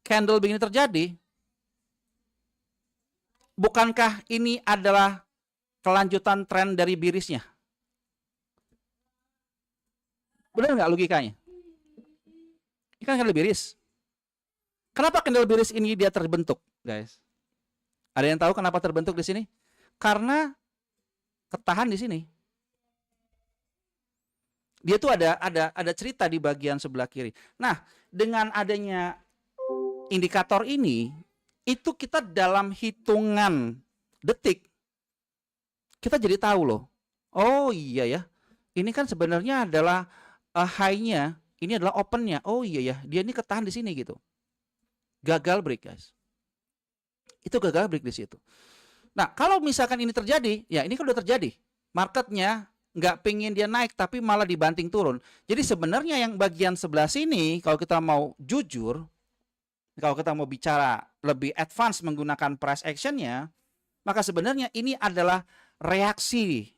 candle begini terjadi, bukankah ini adalah kelanjutan tren dari bearishnya? Benar nggak logikanya? Ini kan candle bearish. Kenapa candle bearish ini dia terbentuk, guys? Ada yang tahu kenapa terbentuk di sini? Karena ketahan di sini. Dia tuh ada cerita di bagian sebelah kiri. Nah, dengan adanya indikator ini, itu kita dalam hitungan detik kita jadi tahu loh. Oh iya ya. Ini kan sebenarnya adalah high-nya, ini adalah open-nya. Oh iya ya, dia ini ketahan di sini gitu. Gagal break, guys. Itu gagal break di situ. Nah, kalau misalkan ini terjadi, ya ini kan udah terjadi. Marketnya nggak pengen dia naik, tapi malah dibanting turun. Jadi sebenarnya yang bagian sebelah sini, kalau kita mau jujur, kalau kita mau bicara lebih advance menggunakan price action-nya, maka sebenarnya ini adalah reaksi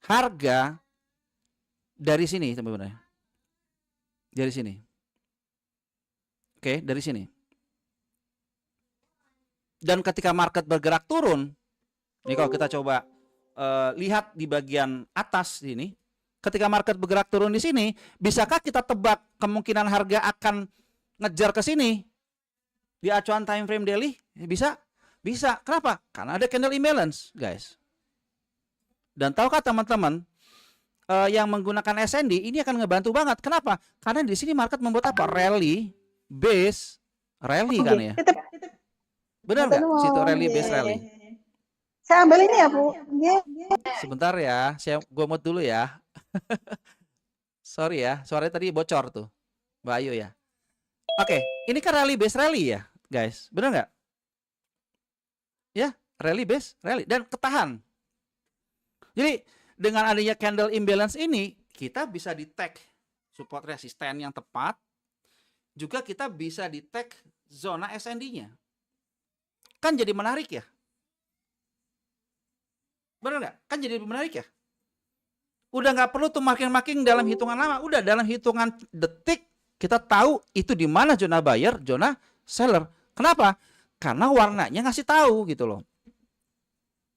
harga dari sini sebenarnya. Dari sini. Oke, dari sini. Dan ketika market bergerak turun, ini kalau kita coba lihat di bagian atas sini, ketika market bergerak turun di sini, bisakah kita tebak kemungkinan harga akan ngejar ke sini di acuan time frame daily? Bisa? Bisa. Kenapa? Karena ada candle imbalance, guys. Dan tahukah teman-teman, yang menggunakan SND ini akan ngebantu banget. Kenapa? Karena di sini market membuat apa? Rally, base, rally kan ya. Benar nggak? Situ rally, base, rally. Saya ambil ini ya, Bu. Sebentar ya, gue mod dulu ya. Sorry ya, suaranya tadi bocor tuh, Mbak Ayu ya. Oke, ini kan rally base rally ya, guys. Benar nggak? Ya, rally base rally dan ketahan. Jadi dengan adanya candle imbalance ini, kita bisa di-tag support resisten yang tepat. Juga kita bisa di-tag zona SND-nya. Kan jadi menarik ya. Benar nggak? Kan jadi menarik ya. Udah nggak perlu tuh marking-marking dalam hitungan lama. Udah dalam hitungan detik kita tahu itu di mana zona buyer, zona seller. Kenapa? Karena warnanya ngasih tahu gitu loh.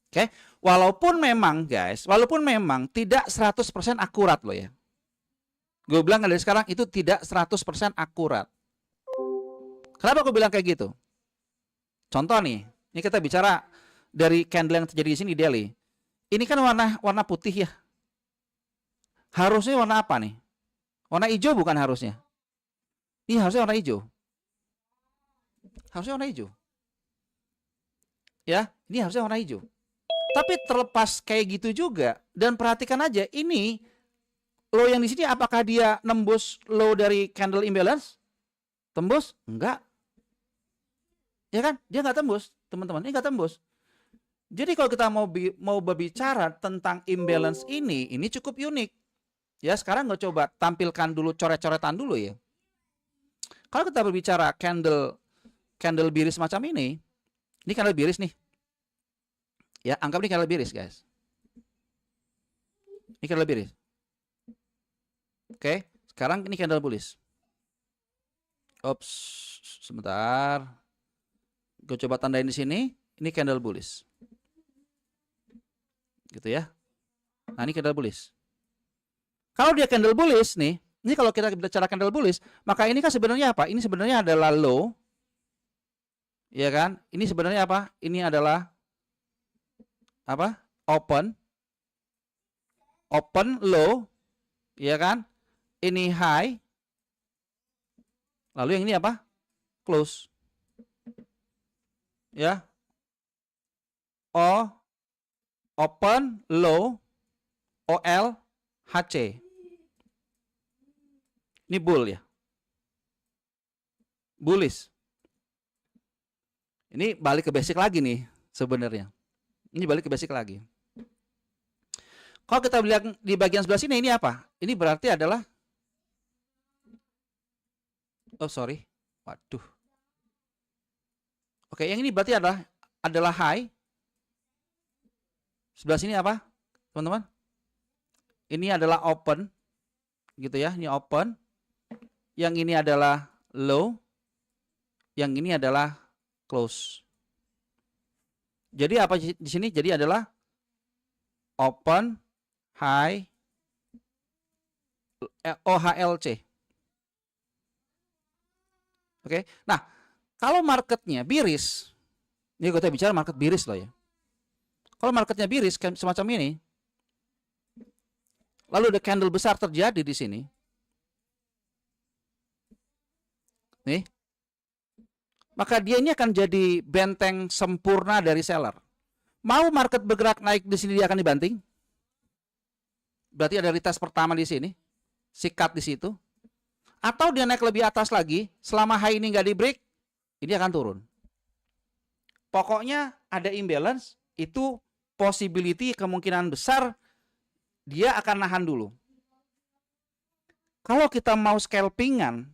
Oke, walaupun memang guys, walaupun memang tidak 100% akurat loh ya. Gue bilang dari sekarang itu tidak 100% akurat. Kenapa gue bilang kayak gitu? Contoh nih, ini kita bicara dari candle yang terjadi di sini daily. Ini kan warna putih ya. Harusnya warna apa nih? Warna hijau bukan harusnya. Ini harusnya warna hijau. Harusnya warna hijau. Ya, ini harusnya warna hijau. Tapi terlepas kayak gitu juga, dan perhatikan aja ini low yang di sini apakah dia nembus low dari candle imbalance? Tembus? Enggak. Ya kan? Dia nggak tembus, teman-teman. Ini nggak tembus. Jadi kalau kita mau berbicara tentang imbalance ini cukup unik. Ya, sekarang gue coba tampilkan dulu coret-coretan dulu ya. Kalau kita berbicara candle biris macam ini candle biris nih. Ya, anggap ini candle biris, guys. Ini candle biris. Oke, sekarang ini candle bullish. Ops, sebentar. Gue coba tandain di sini. Ini candle bullish. Gitu ya. Nah, ini candle bullish. Kalau dia candle bullish nih, ini kalau kita bicara candle bullish, maka ini kan sebenarnya apa? Ini sebenarnya adalah low. Ya kan? Ini sebenarnya apa? Ini adalah apa? Open. Open low. Ya kan? Ini high. Lalu yang ini apa? Close. Ya. O open low OL HC. Ini bull ya. Bullish. Ini balik ke basic lagi nih sebenarnya. Ini balik ke basic lagi. Kalau kita lihat di bagian sebelah sini ini apa? Ini berarti adalah Waduh. Oke, yang ini berarti adalah high. Sebelah sini apa, teman-teman? Ini adalah open, gitu ya. Ini open. Yang ini adalah low. Yang ini adalah close. Jadi apa di sini? Jadi adalah open, high, OHLC. Oke. Nah, kalau marketnya biris, ini kita bicara market biris loh ya. Kalau marketnya biris semacam ini, lalu ada candle besar terjadi di sini. Nih. Maka dia ini akan jadi benteng sempurna dari seller. Mau market bergerak naik di sini dia akan dibanting. Berarti ada retest pertama di sini. Sikat di situ. Atau dia naik lebih atas lagi, selama high ini nggak di break, ini akan turun. Pokoknya ada imbalance, itu possibility kemungkinan besar dia akan nahan dulu. Kalau kita mau scalpingan,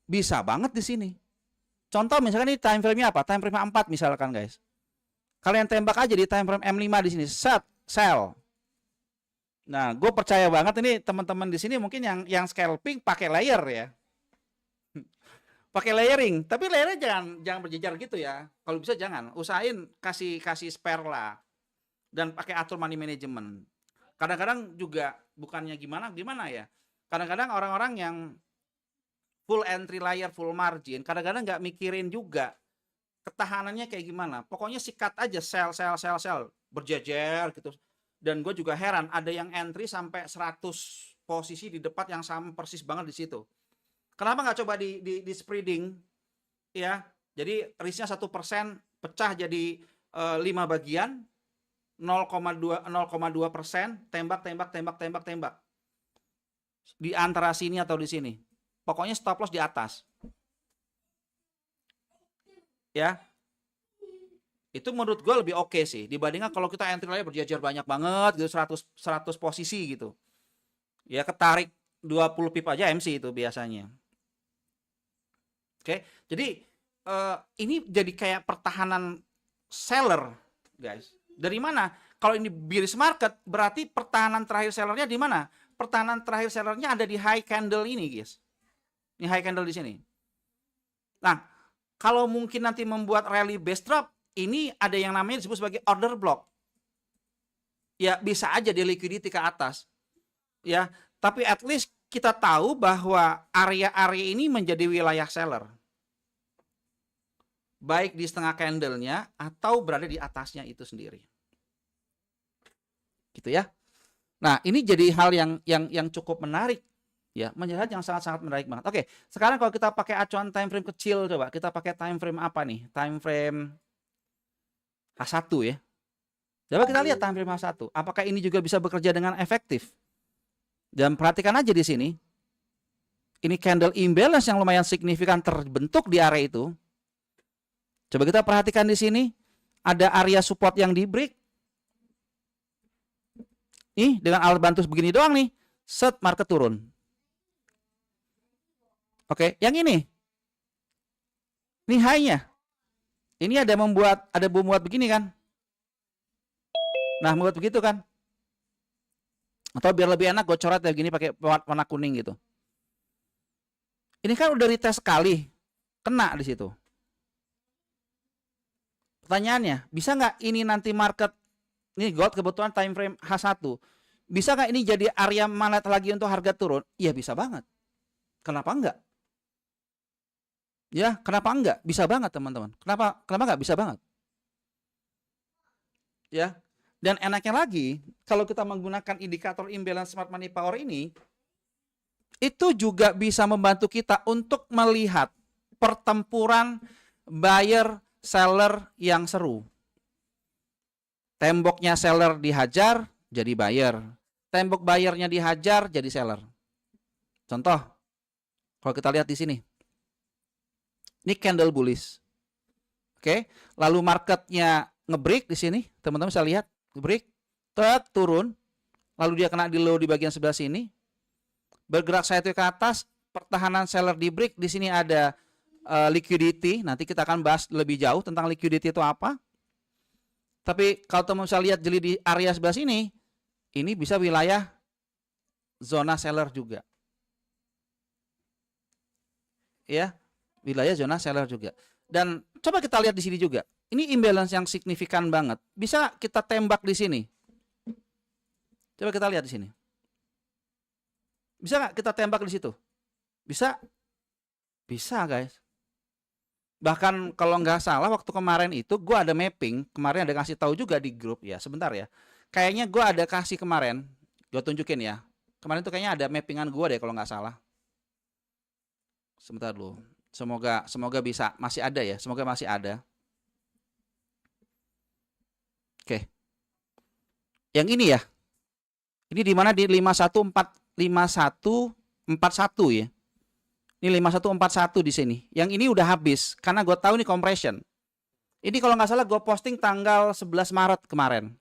bisa banget di sini. Contoh misalkan ini time frame-nya apa? Time frame 4 misalkan guys. Kalian tembak aja di time frame M5 di sini, set, sell. Nah, gue percaya banget ini teman-teman di sini mungkin yang scalping pakai layer ya. Pakai layering, tapi layernya jangan berjejer gitu ya. Kalau bisa jangan, usahain kasih spare lah. Dan pakai atur money management. Kadang-kadang juga bukannya gimana ya. Kadang-kadang orang-orang yang full entry layer, full margin, kadang-kadang nggak mikirin juga ketahanannya kayak gimana. Pokoknya sikat aja sell berjejer gitu. Dan gue juga heran ada yang entry sampai 100 posisi di depan yang sama persis banget di situ. Kenapa nggak coba di spreading ya? Jadi risknya 1% pecah jadi 5 bagian 0,2%, tembak di antara sini atau di sini. Pokoknya stop loss di atas. Ya. Itu menurut gue lebih oke sih dibandingkan kalau kita entry layer berjejer banyak banget gitu 100 posisi gitu. Ya ketarik 20 pip aja MC itu biasanya. Oke. Jadi ini jadi kayak pertahanan seller, guys. Dari mana? Kalau ini bearish market berarti pertahanan terakhir sellernya di mana? Pertahanan terakhir sellernya ada di high candle ini, guys. Ini high candle di sini. Nah, kalau mungkin nanti membuat rally base drop, ini ada yang namanya disebut sebagai order block. Ya, bisa aja di liquidity ke atas. Ya, tapi at least kita tahu bahwa area-area ini menjadi wilayah seller. Baik di setengah candle-nya atau berada di atasnya itu sendiri. Gitu ya. Nah, ini jadi hal yang cukup menarik. Ya, menjadi yang sangat-sangat menarik banget. Oke, sekarang kalau kita pakai acuan time frame kecil coba, kita pakai time frame apa nih? Time frame H1 ya. Coba kita lihat time frame H1. Apakah ini juga bisa bekerja dengan efektif? Dan perhatikan aja di sini. Ini candle imbalance yang lumayan signifikan terbentuk di area itu. Coba kita perhatikan di sini. Ada area support yang di break. Nih, dengan alat bantu begini doang nih. Set, market turun. Oke, yang ini. Ini high-nya. Ini ada membuat begini kan. Nah, membuat begitu kan. Atau biar lebih enak gue coret ya gini pakai warna kuning gitu. Ini kan udah retest sekali. Kena di situ. Pertanyaannya, bisa nggak ini nanti market, ini gold kebetulan time frame H1. Bisa nggak ini jadi area mana lagi untuk harga turun? Iya bisa banget. Kenapa enggak? Ya, kenapa enggak? Bisa banget teman-teman. Kenapa enggak? Bisa banget. Ya. Dan enaknya lagi, kalau kita menggunakan indikator imbalance smart money power ini, itu juga bisa membantu kita untuk melihat pertempuran buyer seller yang seru. Temboknya seller dihajar, jadi buyer. Tembok buyernya dihajar, jadi seller. Contoh, kalau kita lihat di sini. Ini candle bullish. Oke, lalu marketnya ngebreak di sini, teman-teman bisa lihat, ngebreak, turun, lalu dia kena di low di bagian sebelah sini, bergerak sideways ke atas, pertahanan seller di break, di sini ada liquidity, nanti kita akan bahas lebih jauh tentang liquidity itu apa. Tapi kalau teman bisa lihat jeli di area sebelah sini, ini bisa wilayah zona seller juga. Ya. Wilayah zona seller juga. Dan coba kita lihat di sini juga. Ini imbalance yang signifikan banget. Bisa kita tembak di sini? Coba kita lihat di sini. Bisa nggak kita tembak di situ? Bisa? Bisa guys. Bahkan kalau nggak salah waktu kemarin itu gue ada mapping. Kemarin ada kasih tahu juga di grup ya. Sebentar ya. Kayaknya gue ada kasih kemarin. Gue tunjukin ya. Kemarin tuh kayaknya ada mappingan gua deh kalau nggak salah. Sebentar dulu. Semoga bisa masih ada ya. Semoga masih ada. Oke. Yang ini ya. Ini di mana di 5141 ya. Ini 5141 di sini. Yang ini udah habis karena gue tahu ini compression. Ini kalau nggak salah gue posting tanggal 11 Maret kemarin.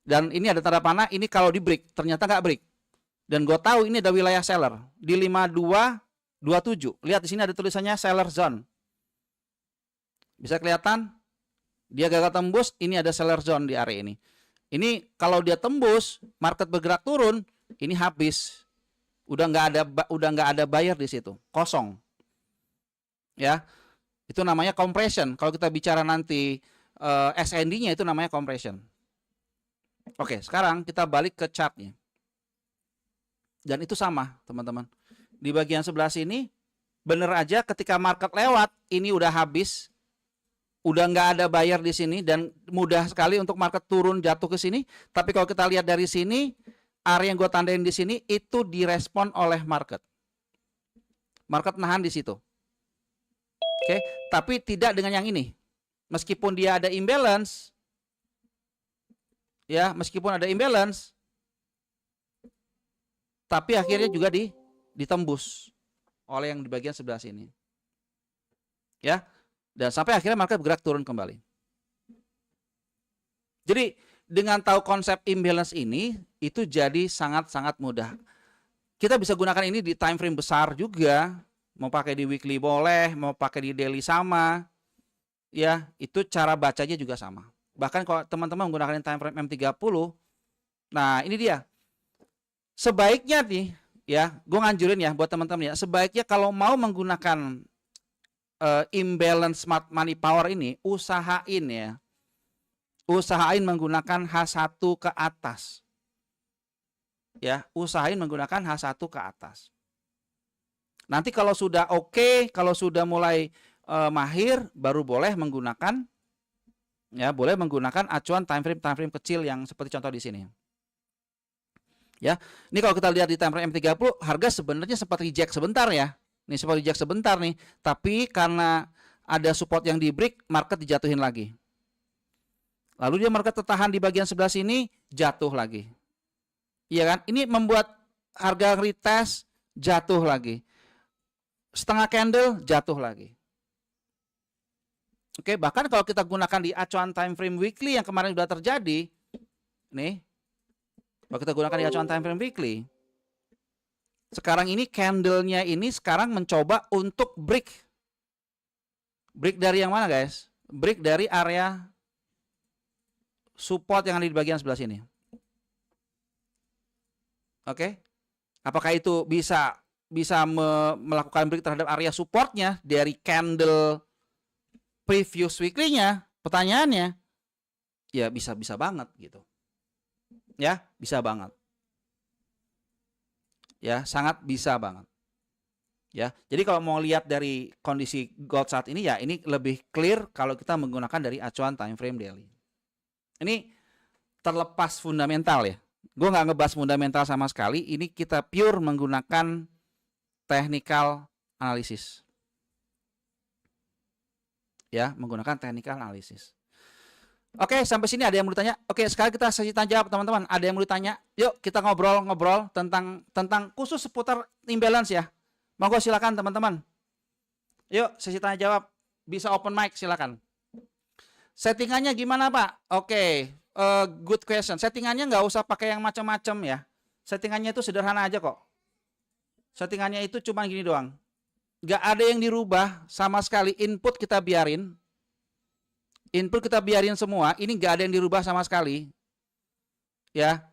Dan ini ada tanda panah, ini kalau di break, ternyata nggak break. Dan gue tahu ini ada wilayah seller di 5227. Lihat di sini ada tulisannya seller zone. Bisa kelihatan? Dia gagal tembus, ini ada seller zone di area ini. Ini kalau dia tembus, market bergerak turun, ini habis. Udah nggak ada buyer di situ, kosong. Ya, itu namanya compression. Kalau kita bicara nanti SND-nya itu namanya compression. Oke, sekarang kita balik ke chartnya. Dan itu sama, teman-teman. Di bagian sebelah sini, bener aja ketika market lewat, ini udah habis. Udah nggak ada buyer di sini dan mudah sekali untuk market turun jatuh ke sini. Tapi kalau kita lihat dari sini, area yang gue tandain di sini itu direspon oleh market. Market nahan di situ. Oke, tapi tidak dengan yang ini. Meskipun dia ada imbalance, ya, meskipun ada imbalance, tapi akhirnya juga ditembus oleh yang di bagian sebelah sini. Ya. Dan sampai akhirnya market bergerak turun kembali. Jadi dengan tahu konsep imbalance ini, itu jadi sangat-sangat mudah. Kita bisa gunakan ini di time frame besar juga. Mau pakai di weekly boleh, mau pakai di daily sama. Ya, itu cara bacanya juga sama. Bahkan kalau teman-teman menggunakan time frame M30, nah ini dia. Sebaiknya nih, ya, gue nganjurin ya buat teman-teman ya, sebaiknya kalau mau menggunakan imbalance smart money power ini, usahain menggunakan H1 ke atas. Ya, usahain menggunakan H1 ke atas. Nanti kalau sudah oke, kalau sudah mulai mahir, baru boleh menggunakan acuan time frame kecil yang seperti contoh di sini. Ya, ini kalau kita lihat di time frame M30, harga sebenarnya sempat reject sebentar ya. Nih sempat reject sebentar nih, tapi karena ada support yang di break, market dijatuhin lagi. Lalu dia market tertahan di bagian sebelah sini, jatuh lagi. Iya kan? Ini membuat harga retest jatuh lagi. Setengah candle jatuh lagi. Oke, bahkan kalau kita gunakan di acuan time frame weekly yang kemarin sudah terjadi, nih, kalau kita gunakan di acuan time frame weekly, sekarang ini candlenya ini sekarang mencoba untuk break. Break dari yang mana guys? Break dari area support yang ada di bagian sebelah sini. Oke. Apakah itu bisa melakukan break terhadap area supportnya dari candle previous weekly-nya? Pertanyaannya, ya bisa banget gitu. Ya, bisa banget. Ya, sangat bisa banget. Ya, jadi kalau mau lihat dari kondisi gold saat ini ya, ini lebih clear kalau kita menggunakan dari acuan time frame daily. Ini terlepas fundamental ya. Gue nggak ngebahas fundamental sama sekali. Ini kita pure menggunakan technical analysis. Ya, menggunakan technical analysis. Oke, sampai sini ada yang mau ditanya? Oke, sekarang kita sesi tanya jawab teman-teman. Ada yang mau ditanya? Yuk kita ngobrol tentang khusus seputar imbalance ya. Monggo silakan teman-teman. Yuk sesi tanya jawab. Bisa open mic silakan. Settingannya gimana Pak? Oke, good question. Settingannya nggak usah pakai yang macam-macam ya. Settingannya itu sederhana aja kok. Settingannya itu cuma gini doang. Nggak ada yang dirubah sama sekali. Input kita biarin. Input kita biarin semua, ini nggak ada yang dirubah sama sekali. Ya,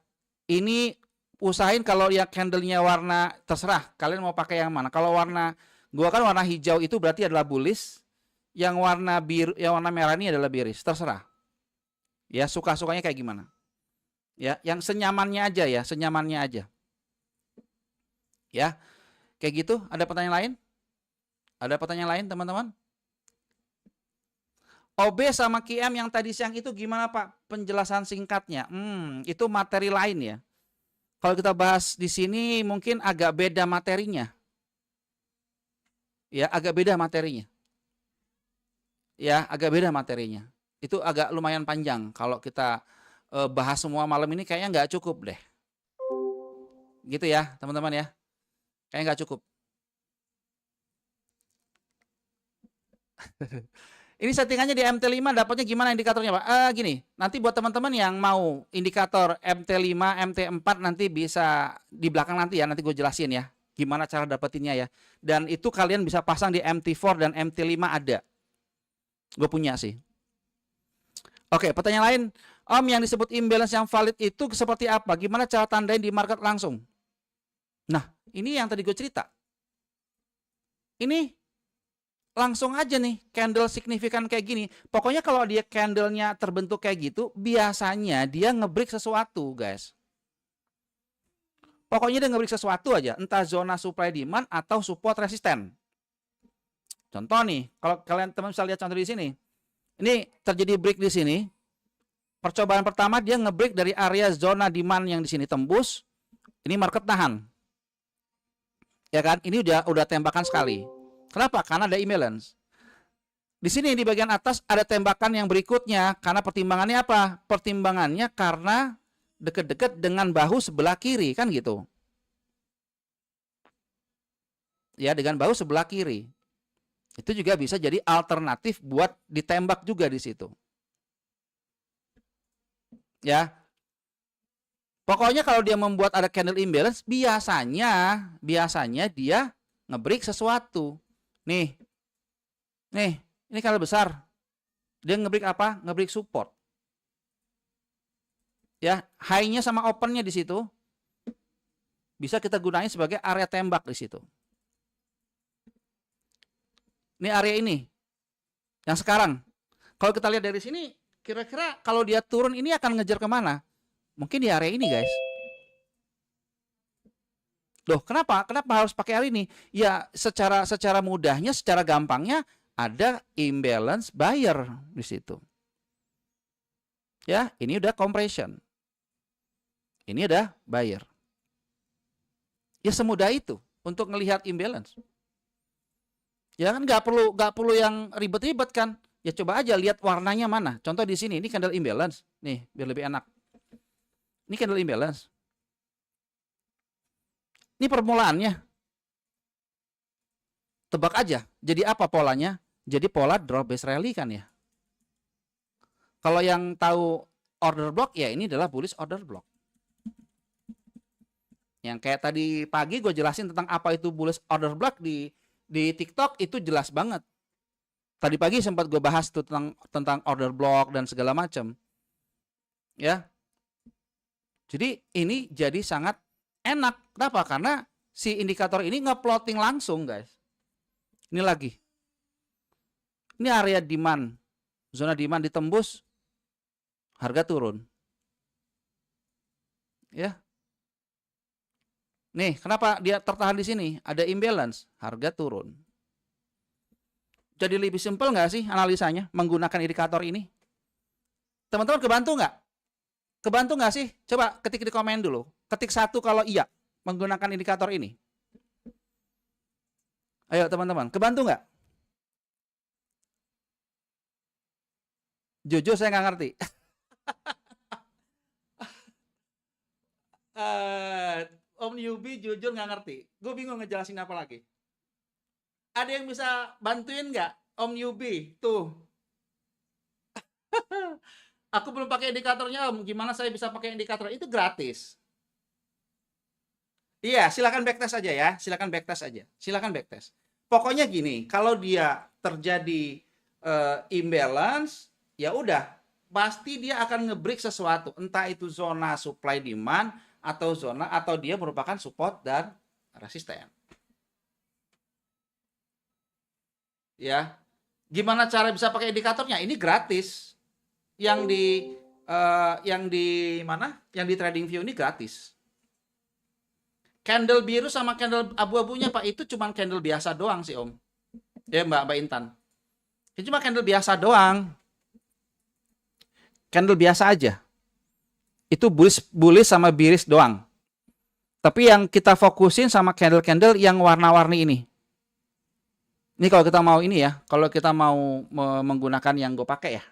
ini usahain kalau ya candlenya warna terserah, kalian mau pakai yang mana. Kalau warna, gua kan warna hijau itu berarti adalah bullish, yang warna biru, yang warna merah ini adalah bearish, terserah. Ya, suka-sukanya kayak gimana. Ya, yang senyamannya aja ya, senyamannya aja. Ya, kayak gitu. Ada pertanyaan lain? Ada pertanyaan lain, teman-teman? OB sama QM yang tadi siang itu gimana Pak? Penjelasan singkatnya. Itu materi lain ya. kalau kita bahas di sini mungkin agak beda materinya. Ya, agak beda materinya. Ya, agak beda materinya. Itu agak lumayan panjang. Kalau kita bahas semua malam ini kayaknya nggak cukup deh. Gitu ya, teman-teman ya. Kayaknya nggak cukup. Ini settingannya di MT5 dapatnya gimana indikatornya, Pak? Gini, nanti buat teman-teman yang mau indikator MT5, MT4 nanti bisa di belakang nanti ya, nanti gue jelasin ya. Gimana cara dapetinnya ya. Dan itu kalian bisa pasang di MT4 dan MT5 ada. Gue punya sih. Oke, pertanyaan lain. Om, yang disebut imbalance yang valid itu seperti apa? Gimana cara tandain di market langsung? Nah, ini yang tadi gue cerita. Ini langsung aja nih, candle signifikan kayak gini. Pokoknya kalau dia candlenya terbentuk kayak gitu, biasanya dia nge-break sesuatu, guys. Pokoknya dia nge-break sesuatu aja, entah zona supply demand atau support resisten. Contoh nih, kalau kalian teman bisa lihat contoh di sini. Ini terjadi break di sini. Percobaan pertama dia nge-break dari area zona demand yang di sini tembus. Ini market tahan. Ya kan? Ini udah tembakan sekali. Kenapa? Karena ada imbalance. Di sini di bagian atas ada tembakan yang berikutnya. Karena pertimbangannya apa? Pertimbangannya karena deket-deket dengan bahu sebelah kiri, kan gitu. Ya, dengan bahu sebelah kiri. Itu juga bisa jadi alternatif buat ditembak juga di situ. Ya. Pokoknya kalau dia membuat ada candle imbalance, biasanya dia nge-break sesuatu. Nih, ini candle besar. Dia nge-break apa? Nge-break support. Ya, high-nya sama open-nya di situ bisa kita gunain sebagai area tembak di situ. Ini area ini. Yang sekarang. Kalau kita lihat dari sini, kira-kira kalau dia turun ini akan ngejar kemana? Mungkin di area ini, guys. Loh, kenapa? Kenapa harus pakai area ini? Ya, secara mudahnya, secara gampangnya ada imbalance buyer di situ. Ya, ini udah compression. Ini udah buyer. Ya semudah itu untuk ngelihat imbalance. Ya kan nggak perlu yang ribet-ribet kan? Ya coba aja lihat warnanya mana. Contoh di sini, ini candle imbalance. Nih, biar lebih enak. Ini candle imbalance. Ini permulaannya. Tebak aja. Jadi apa polanya? Jadi pola drop base rally kan ya. Kalau yang tahu order block ya ini adalah bullish order block. Yang kayak tadi pagi gue jelasin tentang apa itu bullish order block di TikTok itu jelas banget. Tadi pagi sempat gue bahas tuh tentang order block dan segala macam. Ya. Jadi ini jadi sangat enak. Kenapa? Karena si indikator ini nge-plotting langsung, guys. Ini lagi. Ini area demand. Zona demand ditembus, harga turun. Ya. Nih, kenapa dia tertahan di sini? Ada imbalance, harga turun. Jadi lebih simpel nggak sih analisanya menggunakan indikator ini? Teman-teman kebantu nggak? Kebantu nggak sih? Coba ketik di komen dulu. Ketik 1 kalau iya menggunakan indikator ini. Ayo teman-teman, kebantu nggak? Jujur saya nggak ngerti. Om Yubi jujur nggak ngerti. Gue bingung ngejelasin apa lagi. Ada yang bisa bantuin nggak Om Yubi? Tuh. Aku belum pakai indikatornya Om. Gimana saya bisa pakai indikator? Itu gratis. Iya, silakan backtest aja ya. Silakan backtest aja. Silakan backtest. Pokoknya gini, kalau dia terjadi imbalance, ya udah, pasti dia akan nge-break sesuatu. Entah itu zona supply demand atau dia merupakan support dan resisten. Ya. Gimana cara bisa pakai indikatornya? Ini gratis. Yang di mana? Yang di TradingView ini gratis. Candle biru sama candle abu-abunya Pak itu cuma candle biasa doang sih Om. Ya Mbak Intan. Ini cuma candle biasa doang. Candle biasa aja. Itu bullish sama bearish doang. Tapi yang kita fokusin sama candle-candle yang warna-warni ini. Ini kalau kita mau ini ya, kalau kita mau menggunakan yang gue pakai ya.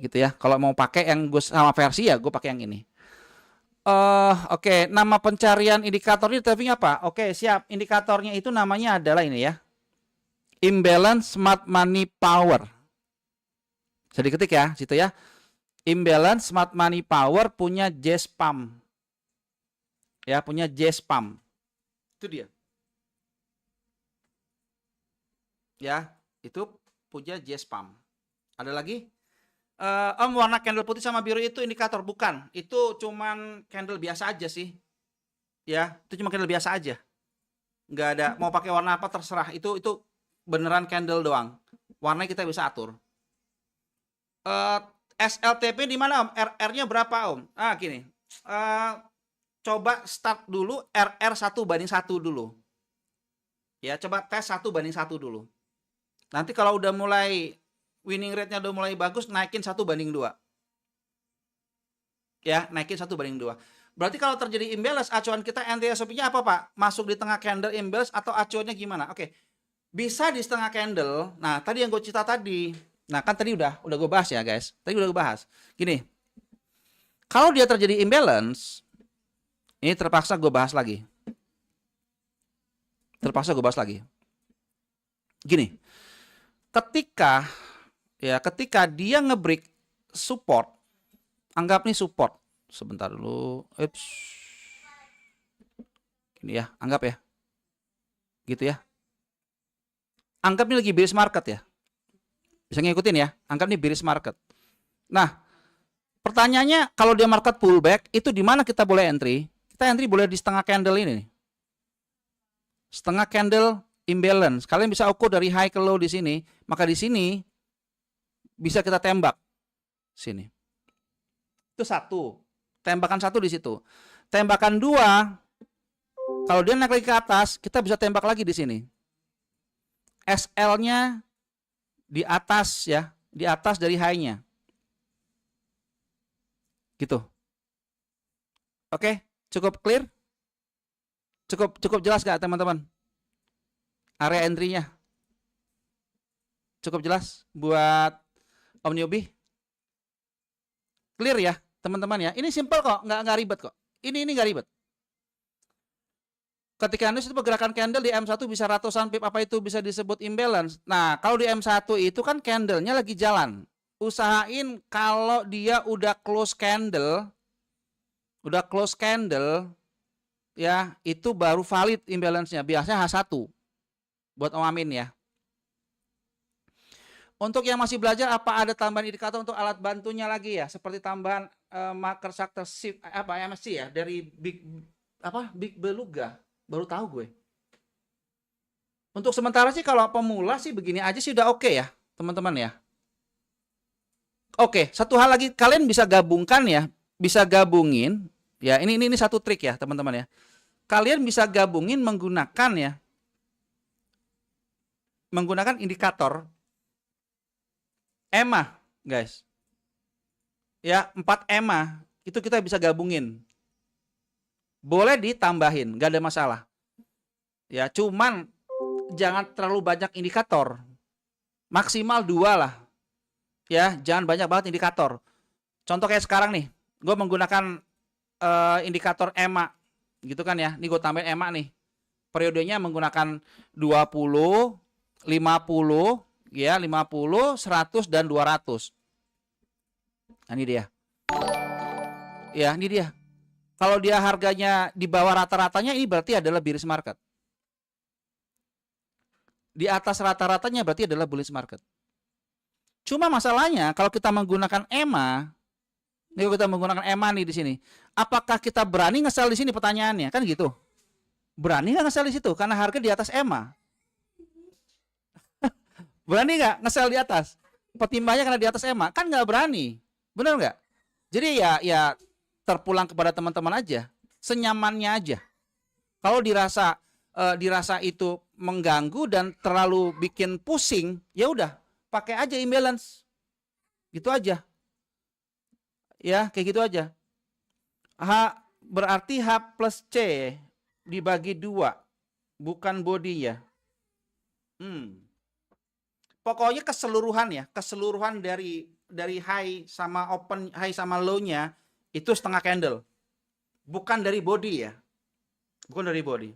Gitu ya. Kalau mau pakai yang gue sama versi ya, gue pakai yang ini. Oke, nama pencarian indikator ini tapi apa? Oke, siap. Indikatornya itu namanya adalah ini ya. Imbalance Smart Money Power. Bisa diketik ya, situ ya. Imbalance Smart Money Power punya JSPAM. Ya, punya JSPAM. Itu dia. Ya, itu punya JSPAM. Ada lagi? Warna candle putih sama biru itu indikator, bukan? Itu cuman candle biasa aja sih. Ya, itu cuma candle biasa aja. Nggak ada mau pakai warna apa terserah. Itu beneran candle doang. Warnanya kita bisa atur. SLTP di mana Om? RR-nya berapa Om? Gini. Coba start dulu RR 1:1 dulu. Ya, coba tes 1:1 dulu. Nanti kalau udah mulai winning rate-nya udah mulai bagus, naikin 1:2. Ya, naikin 1:2. Berarti kalau terjadi imbalance, acuan kita NTSOP-nya apa Pak? Masuk di tengah candle imbalance atau acuannya gimana? Oke. Bisa di setengah candle. Nah, tadi yang gue cerita tadi. Nah, kan tadi udah gue bahas ya, guys. Tadi udah gue bahas. Gini. Kalau dia terjadi imbalance, ini terpaksa gue bahas lagi. Gini. Ketika dia nge-break support, anggap nih support. Sebentar dulu. Gini ya, anggap ya. Gitu ya. Anggap ini lagi bearish market ya. Bisa ngikutin ya. Anggap ini bearish market. Nah, pertanyaannya kalau dia market pullback, itu di mana kita boleh entry? Kita entry boleh di setengah candle ini nih. Setengah candle imbalance. Kalian bisa ukur dari high ke low di sini. Maka di sini bisa kita tembak. Sini. Itu satu. Tembakan satu di situ. Tembakan dua. Kalau dia naik lagi ke atas, kita bisa tembak lagi di sini. SL-nya di atas ya. Di atas dari high-nya. Gitu. Oke, cukup clear? Cukup jelas gak teman-teman? Area entry-nya. Cukup jelas buat Om Newbie? Clear ya teman-teman ya? Ini simple kok, nggak ribet kok. Ini nggak ribet. Ketika Anda itu pergerakan candle di M1 bisa ratusan pip, apa itu bisa disebut imbalance? Nah, kalau di M1 itu kan candlenya lagi jalan. Usahain kalau dia udah close candle, ya, itu baru valid imbalance-nya. Biasanya H1 buat Om Amin ya. Untuk yang masih belajar, apa ada tambahan indikator untuk alat bantunya lagi ya? Seperti tambahan marker sector shift MSC ya dari Big Beluga. Baru tahu gue. Untuk sementara sih kalau pemula sih begini aja sih udah oke ya, teman-teman ya. Oke, satu hal lagi kalian bisa gabungkan ya, bisa gabungin ya. Ini satu trik ya, teman-teman ya. Kalian bisa gabungin menggunakan indikator EMA, guys. Ya, 4 EMA itu kita bisa gabungin. Boleh ditambahin, nggak ada masalah. Ya, cuman jangan terlalu banyak indikator. Maksimal 2 lah. Ya, jangan banyak banget indikator. Contoh kayak sekarang nih, gue menggunakan indikator EMA, gitu kan ya. Ini gue tambahin EMA nih. Periodenya menggunakan 20, 50, ya 50, 100 dan 200. Nah, ini dia. Ya, ini dia. Kalau dia harganya di bawah rata-ratanya, ini berarti adalah bearish market. Di atas rata-ratanya berarti adalah bullish market. Cuma masalahnya kalau kita menggunakan EMA, nih kita menggunakan EMA nih di sini, apakah kita berani nge-sell di sini pertanyaannya? Kan gitu. Berani nggak nge-sell di situ karena harga di atas EMA? Berani nggak nge-sell di atas? Pertimbangannya karena di atas EMA? Kan nggak berani. Benar nggak? Jadi ya terpulang kepada teman-teman aja, senyamannya aja. Kalau dirasa itu mengganggu dan terlalu bikin pusing, ya udah pakai aja imbalance, gitu aja. Ya kayak gitu aja. berarti H plus C dibagi 2, bukan body ya. Pokoknya keseluruhan dari high sama open, high sama low-nya itu setengah candle. Bukan dari body ya. Bukan dari body.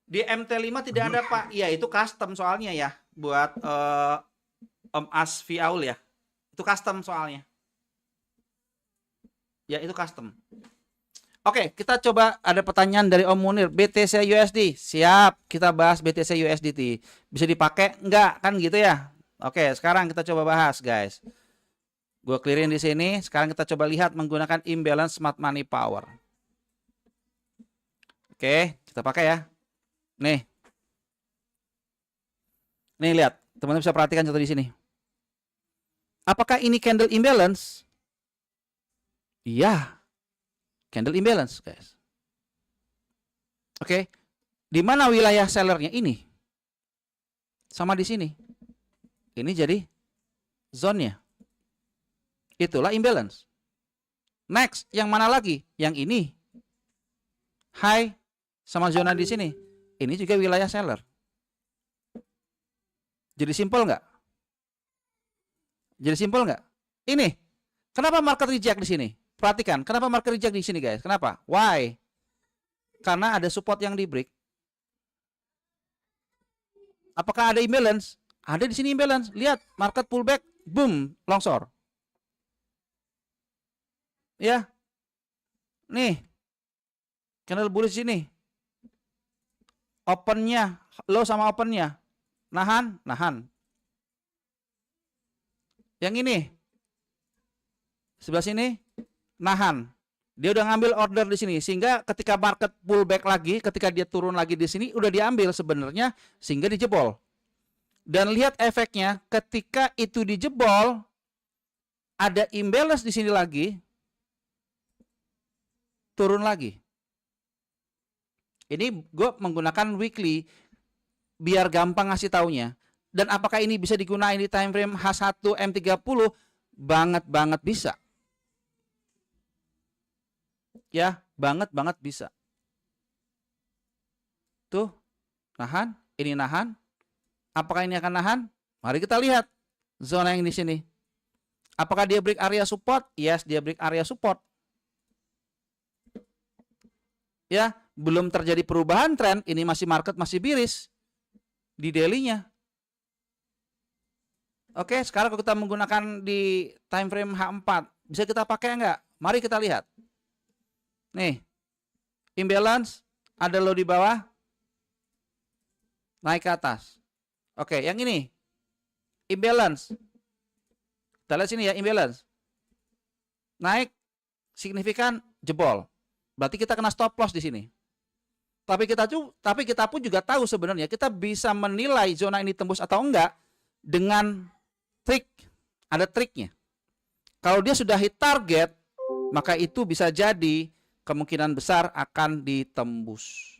Di MT5 tidak ada, Pak. Ya, itu custom soalnya ya buat Om As Viaul ya. Itu custom soalnya. Ya, itu custom. Oke, kita coba ada pertanyaan dari Om Munir. BTC USD. Siap, kita bahas BTC USDT. Bisa dipakai? Enggak, kan gitu ya? Oke, sekarang kita coba bahas, guys. Gue clearin di sini. Sekarang kita coba lihat menggunakan imbalance smart money power. Oke, kita pakai ya. Nih. Nih lihat, teman-teman bisa perhatikan contoh di sini. Apakah ini candle imbalance? Iya. Candle imbalance, guys. Oke. Di mana wilayah sellernya ini? Sama di sini. Ini jadi zone-nya. Itulah imbalance. Next, yang mana lagi? Yang ini. High sama zona di sini. Ini juga wilayah seller. Jadi simpel nggak? Jadi simpel nggak? Ini. Kenapa market reject di sini? Perhatikan, kenapa market reject di sini, guys? Kenapa? Why? Karena ada support yang di break. Apakah ada imbalance? Ada di sini imbalance. Lihat, market pullback, boom, longsor. Ya. Nih. Candle bullish sini. Opennya, low sama opennya. Nahan, nahan. Yang ini. Sebelah sini. Nahan. Dia udah ngambil order di sini sehingga ketika market pullback lagi, ketika dia turun lagi di sini udah diambil sebenarnya sehingga dijebol. Dan lihat efeknya ketika itu dijebol ada imbalance di sini lagi turun lagi. Ini gue menggunakan weekly biar gampang ngasih taunya. Dan apakah ini bisa digunakan di time frame H1 M30? Banget bisa. Ya, banget bisa. Tuh, nahan, ini nahan. Apakah ini akan nahan? Mari kita lihat zona yang di sini. Apakah dia break area support? Yes, dia break area support. Ya, belum terjadi perubahan tren, ini masih market masih bearish di daily-nya. Oke, sekarang kalau kita menggunakan di time frame H4, bisa kita pakai enggak? Mari kita lihat. Nih, imbalance, ada low di bawah, naik ke atas. Oke, yang ini, imbalance. Kita lihat sini ya, imbalance. Naik, signifikan, jebol. Berarti kita kena stop loss di sini. Tapi kita pun juga tahu sebenarnya kita bisa menilai zona ini tembus atau enggak dengan trik. Ada triknya. Kalau dia sudah hit target, maka itu bisa jadi kemungkinan besar akan ditembus.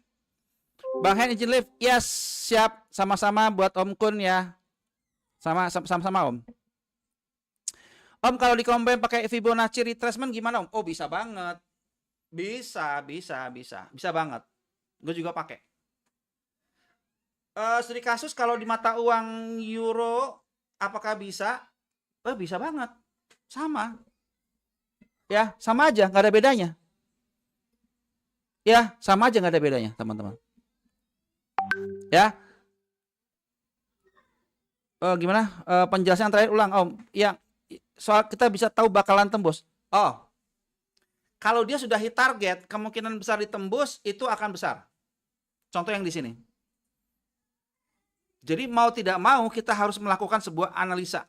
Bang Hen izin live, yes, siap, sama-sama buat Om Kun ya, sama-sama Om. Om kalau di combine pakai Fibonacci retracement gimana Om? Oh bisa banget, bisa banget. Gue juga pakai. Studi kasus kalau di mata uang euro, apakah bisa? Bisa banget, sama. Ya sama aja, nggak ada bedanya. Ya, sama aja nggak ada bedanya, teman-teman. Ya. Gimana? Penjelasan terakhir ulang, Om. Ya, soal kita bisa tahu bakalan tembus. Oh. Kalau dia sudah hit target, kemungkinan besar ditembus itu akan besar. Contoh yang di sini. Jadi mau tidak mau kita harus melakukan sebuah analisa.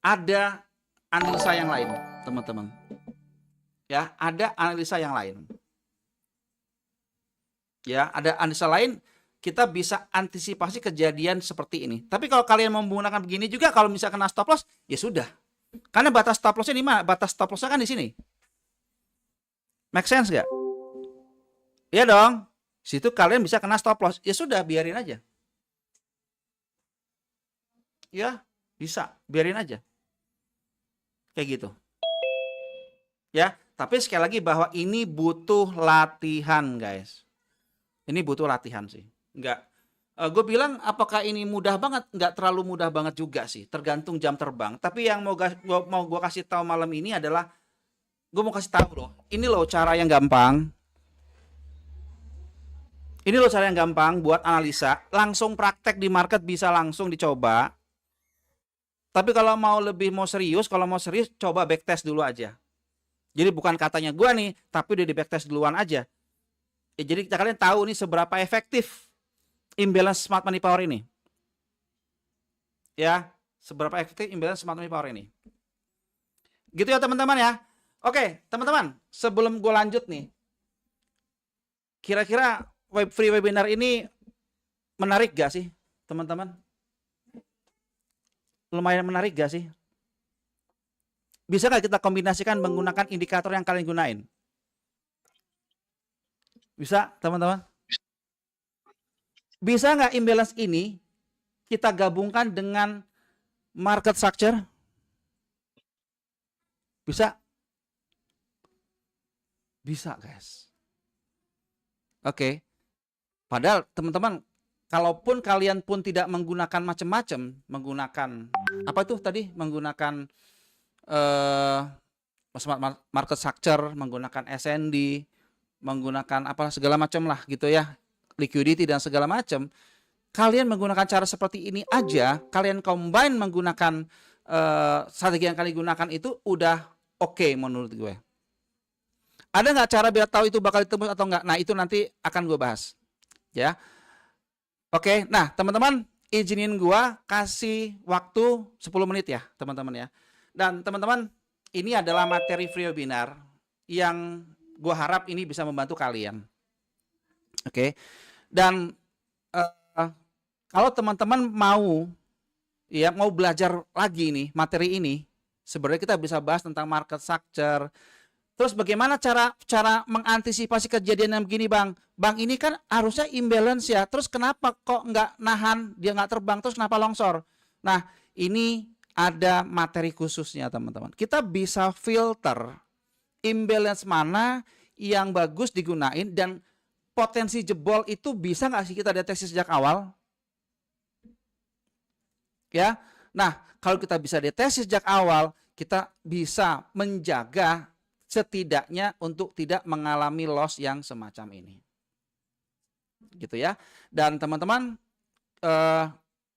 Ada analisa yang lain, teman-teman. Ya, ada analisa yang lain. Ya, ada analisa lain, kita bisa antisipasi kejadian seperti ini. Tapi kalau kalian mau menggunakan begini juga, kalau misalkan kena stop loss, ya sudah. Karena batas stop lossnya di mana? Batas stop lossnya kan di sini. Make sense nggak? Iya dong. Situ kalian bisa kena stop loss. Ya sudah, biarin aja. Ya, bisa. Biarin aja. Kayak gitu. Ya, Tapi sekali lagi bahwa ini butuh latihan, guys. Ini butuh latihan sih. Enggak. Gue bilang apakah ini mudah banget? Enggak terlalu mudah banget juga sih. Tergantung jam terbang. Tapi yang mau gue kasih tahu malam ini adalah gue mau kasih tahu loh. Ini loh cara yang gampang. Ini loh cara yang gampang buat analisa. Langsung praktek di market bisa langsung dicoba. Tapi kalau mau serius, coba backtest dulu aja. Jadi bukan katanya gua nih, tapi udah di backtest duluan aja. Jadi kalian tahu nih seberapa efektif imbalance smart money power ini. Ya, seberapa efektif imbalance smart money power ini. Gitu ya teman-teman ya. Oke, teman-teman, sebelum gua lanjut nih. Kira-kira free webinar ini menarik gak sih, teman-teman? Lumayan menarik gak sih? Bisa nggak kita kombinasikan menggunakan indikator yang kalian gunain? Bisa, teman-teman? Bisa nggak imbalance ini kita gabungkan dengan market structure? Bisa? Bisa, guys. Oke. Padahal, teman-teman, kalaupun kalian pun tidak menggunakan macam-macam, menggunakan apa itu tadi? Menggunakan market structure, menggunakan SND, menggunakan apalah segala macam lah gitu ya, liquidity dan segala macam. Kalian menggunakan cara seperti ini aja, kalian combine menggunakan strategi yang kalian gunakan itu udah oke menurut gue. Ada nggak cara biar tahu itu bakal ditembus atau nggak? Nah itu nanti akan gue bahas, ya. Oke, nah teman-teman izinin gue kasih waktu 10 menit ya teman-teman ya. Dan teman-teman, ini adalah materi free webinar yang gue harap ini bisa membantu kalian. Oke. Dan kalau teman-teman mau belajar lagi nih materi ini, sebenarnya kita bisa bahas tentang market structure. Terus bagaimana cara mengantisipasi kejadian yang begini, Bang? Bang, ini kan harusnya imbalance ya. Terus kenapa kok nggak nahan, dia nggak terbang, terus kenapa longsor? Nah, ini ada materi khususnya teman-teman. Kita bisa filter imbalance mana yang bagus digunain dan potensi jebol itu bisa nggak sih kita deteksi sejak awal? Ya, nah kalau kita bisa deteksi sejak awal, kita bisa menjaga setidaknya untuk tidak mengalami loss yang semacam ini. Gitu ya. Dan teman-teman,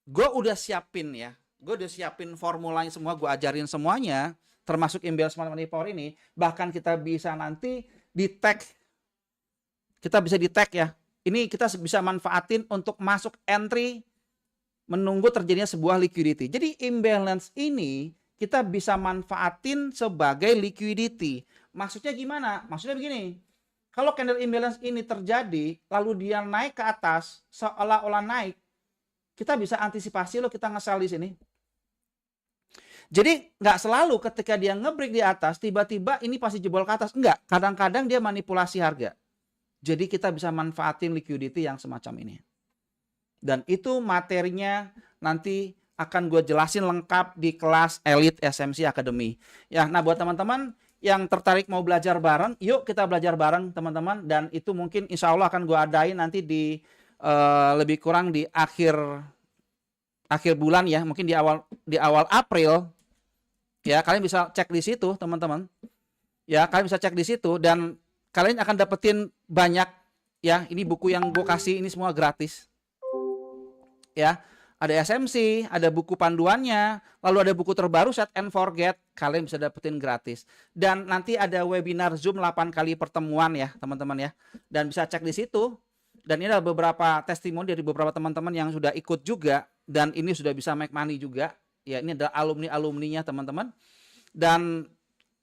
gue udah siapin ya. Gue udah siapin formulanya semua, gue ajarin semuanya, termasuk imbalance smart money power ini. Bahkan kita bisa nanti di tag, kita bisa di tag ya. Ini kita bisa manfaatin untuk masuk entry, menunggu terjadinya sebuah liquidity. Jadi imbalance ini kita bisa manfaatin sebagai liquidity. Maksudnya gimana? Maksudnya begini, kalau candle imbalance ini terjadi, lalu dia naik ke atas, seolah-olah naik, kita bisa antisipasi loh, kita nge-sell di sini. Jadi nggak selalu ketika dia nge-break di atas, tiba-tiba ini pasti jebol ke atas. Enggak, kadang-kadang dia manipulasi harga. Jadi kita bisa manfaatin liquidity yang semacam ini. Dan itu materinya nanti akan gue jelasin lengkap di kelas Elite SMC Academy. Ya, nah buat teman-teman yang tertarik mau belajar bareng, yuk kita belajar bareng teman-teman. Dan itu mungkin insya Allah akan gue adain nanti di lebih kurang di akhir bulan ya, mungkin di awal April. Ya, kalian bisa cek di situ, teman-teman. Ya, kalian bisa cek di situ dan kalian akan dapetin banyak ya. Ini buku yang gue kasih ini semua gratis. Ya, ada SMC, ada buku panduannya, lalu ada buku terbaru Set and Forget, kalian bisa dapetin gratis. Dan nanti ada webinar Zoom 8 kali pertemuan ya, teman-teman ya. Dan bisa cek di situ. Dan ini ada beberapa testimoni dari beberapa teman-teman yang sudah ikut juga dan ini sudah bisa make money juga. Ya, ini adalah alumni-alumninya teman-teman. Dan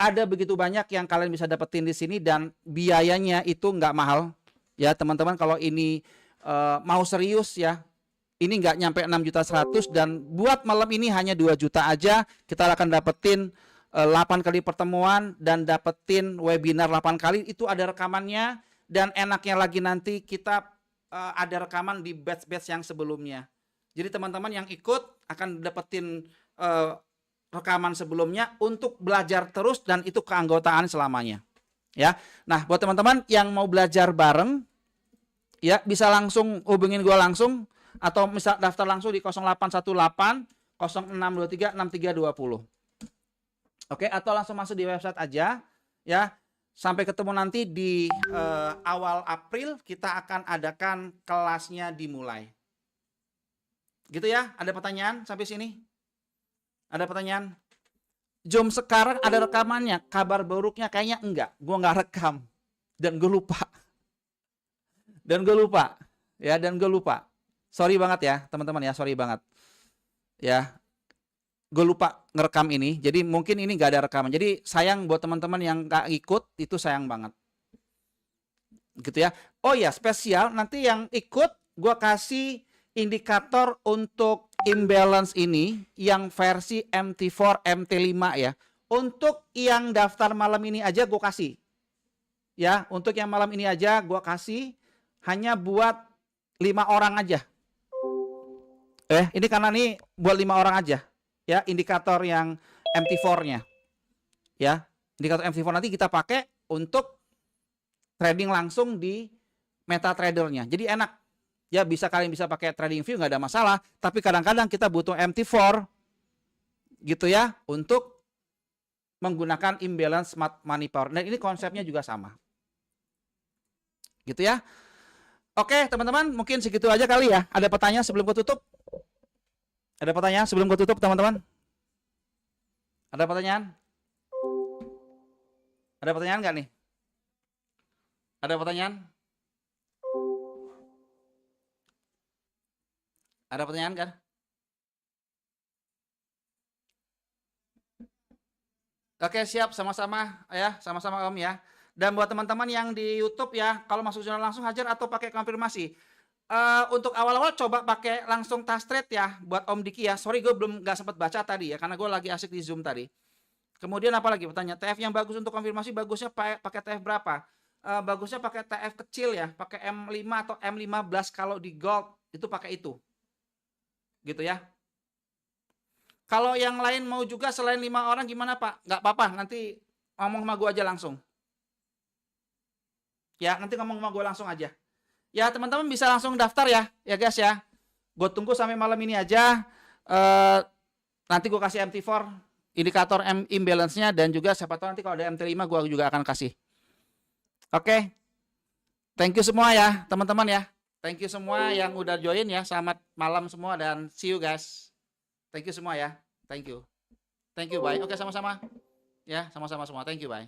ada begitu banyak yang kalian bisa dapetin di sini dan biayanya itu nggak mahal. Ya, teman-teman kalau ini mau serius ya, ini nggak nyampe 6.100.000 dan buat malam ini hanya 2 juta aja kita akan dapetin 8 kali pertemuan dan dapetin webinar 8 kali, itu ada rekamannya dan enaknya lagi nanti kita ada rekaman di batch-batch yang sebelumnya. Jadi teman-teman yang ikut akan dapetin rekaman sebelumnya untuk belajar terus dan itu keanggotaan selamanya. Ya. Nah, buat teman-teman yang mau belajar bareng, ya bisa langsung hubungin gue langsung atau misal daftar langsung di 0818 0623 6320. Oke, atau langsung masuk di website aja ya. Sampai ketemu nanti di awal April kita akan adakan kelasnya dimulai. Gitu ya? Ada pertanyaan sampai sini? Ada pertanyaan? Zoom sekarang ada rekamannya. Kabar buruknya kayaknya enggak. Gue nggak rekam dan gue lupa. Dan gue lupa. Sorry banget ya teman-teman ya, sorry banget. Ya, gue lupa ngerekam ini. Jadi mungkin ini nggak ada rekaman. Jadi sayang buat teman-teman yang nggak ikut, itu sayang banget. Gitu ya. Oh ya, spesial nanti yang ikut gue kasih indikator untuk imbalance ini yang versi MT4, MT5 ya. Untuk yang daftar malam ini aja gue kasih. Ya, untuk yang malam ini aja gue kasih hanya buat 5 orang aja. Ini karena nih buat 5 orang aja. Ya, indikator yang MT4-nya. Ya, indikator MT4 nanti kita pakai untuk trading langsung di MetaTrader-nya. Jadi enak. Ya, kalian bisa pakai TradingView nggak ada masalah, tapi kadang-kadang kita butuh MT4 gitu ya untuk menggunakan imbalance smart money power. Dan ini konsepnya juga sama. Gitu ya. Oke, teman-teman, mungkin segitu aja kali ya. Ada pertanyaan sebelum gue tutup? Ada pertanyaan sebelum gue tutup, teman-teman? Ada pertanyaan? Ada pertanyaan nggak nih? Ada pertanyaan? Ada pertanyaan kan? Oke, siap, sama-sama ya, sama-sama Om ya. Dan buat teman-teman yang di YouTube ya, kalau masuk jurnal langsung hajar atau pakai konfirmasi. Untuk awal-awal coba pakai langsung task trade ya, buat Om Diki ya. Sorry gue belum nggak sempat baca tadi ya, karena gue lagi asik di Zoom tadi. Kemudian apa lagi pertanyaan? TF yang bagus untuk konfirmasi bagusnya pakai TF berapa? Bagusnya pakai TF kecil ya, pakai M5 atau M15 kalau di gold itu pakai itu. Gitu ya. Kalau yang lain mau juga selain 5 orang gimana Pak? Nggak apa-apa, nanti ngomong sama gue aja langsung. Ya, nanti ngomong sama gue langsung aja. Ya, teman-teman bisa langsung daftar ya guys ya. Gue tunggu sampai malam ini aja. Nanti gue kasih MT4, indikator imbalance-nya, dan juga siapa tahu nanti kalau ada MT5 gue juga akan kasih. Oke. Thank you semua ya, teman-teman ya. Thank you semua yang udah join ya. Selamat malam semua dan see you guys. Thank you semua ya. Thank you. Thank you, bye. Oke, sama-sama. Ya, sama-sama semua. Thank you, bye.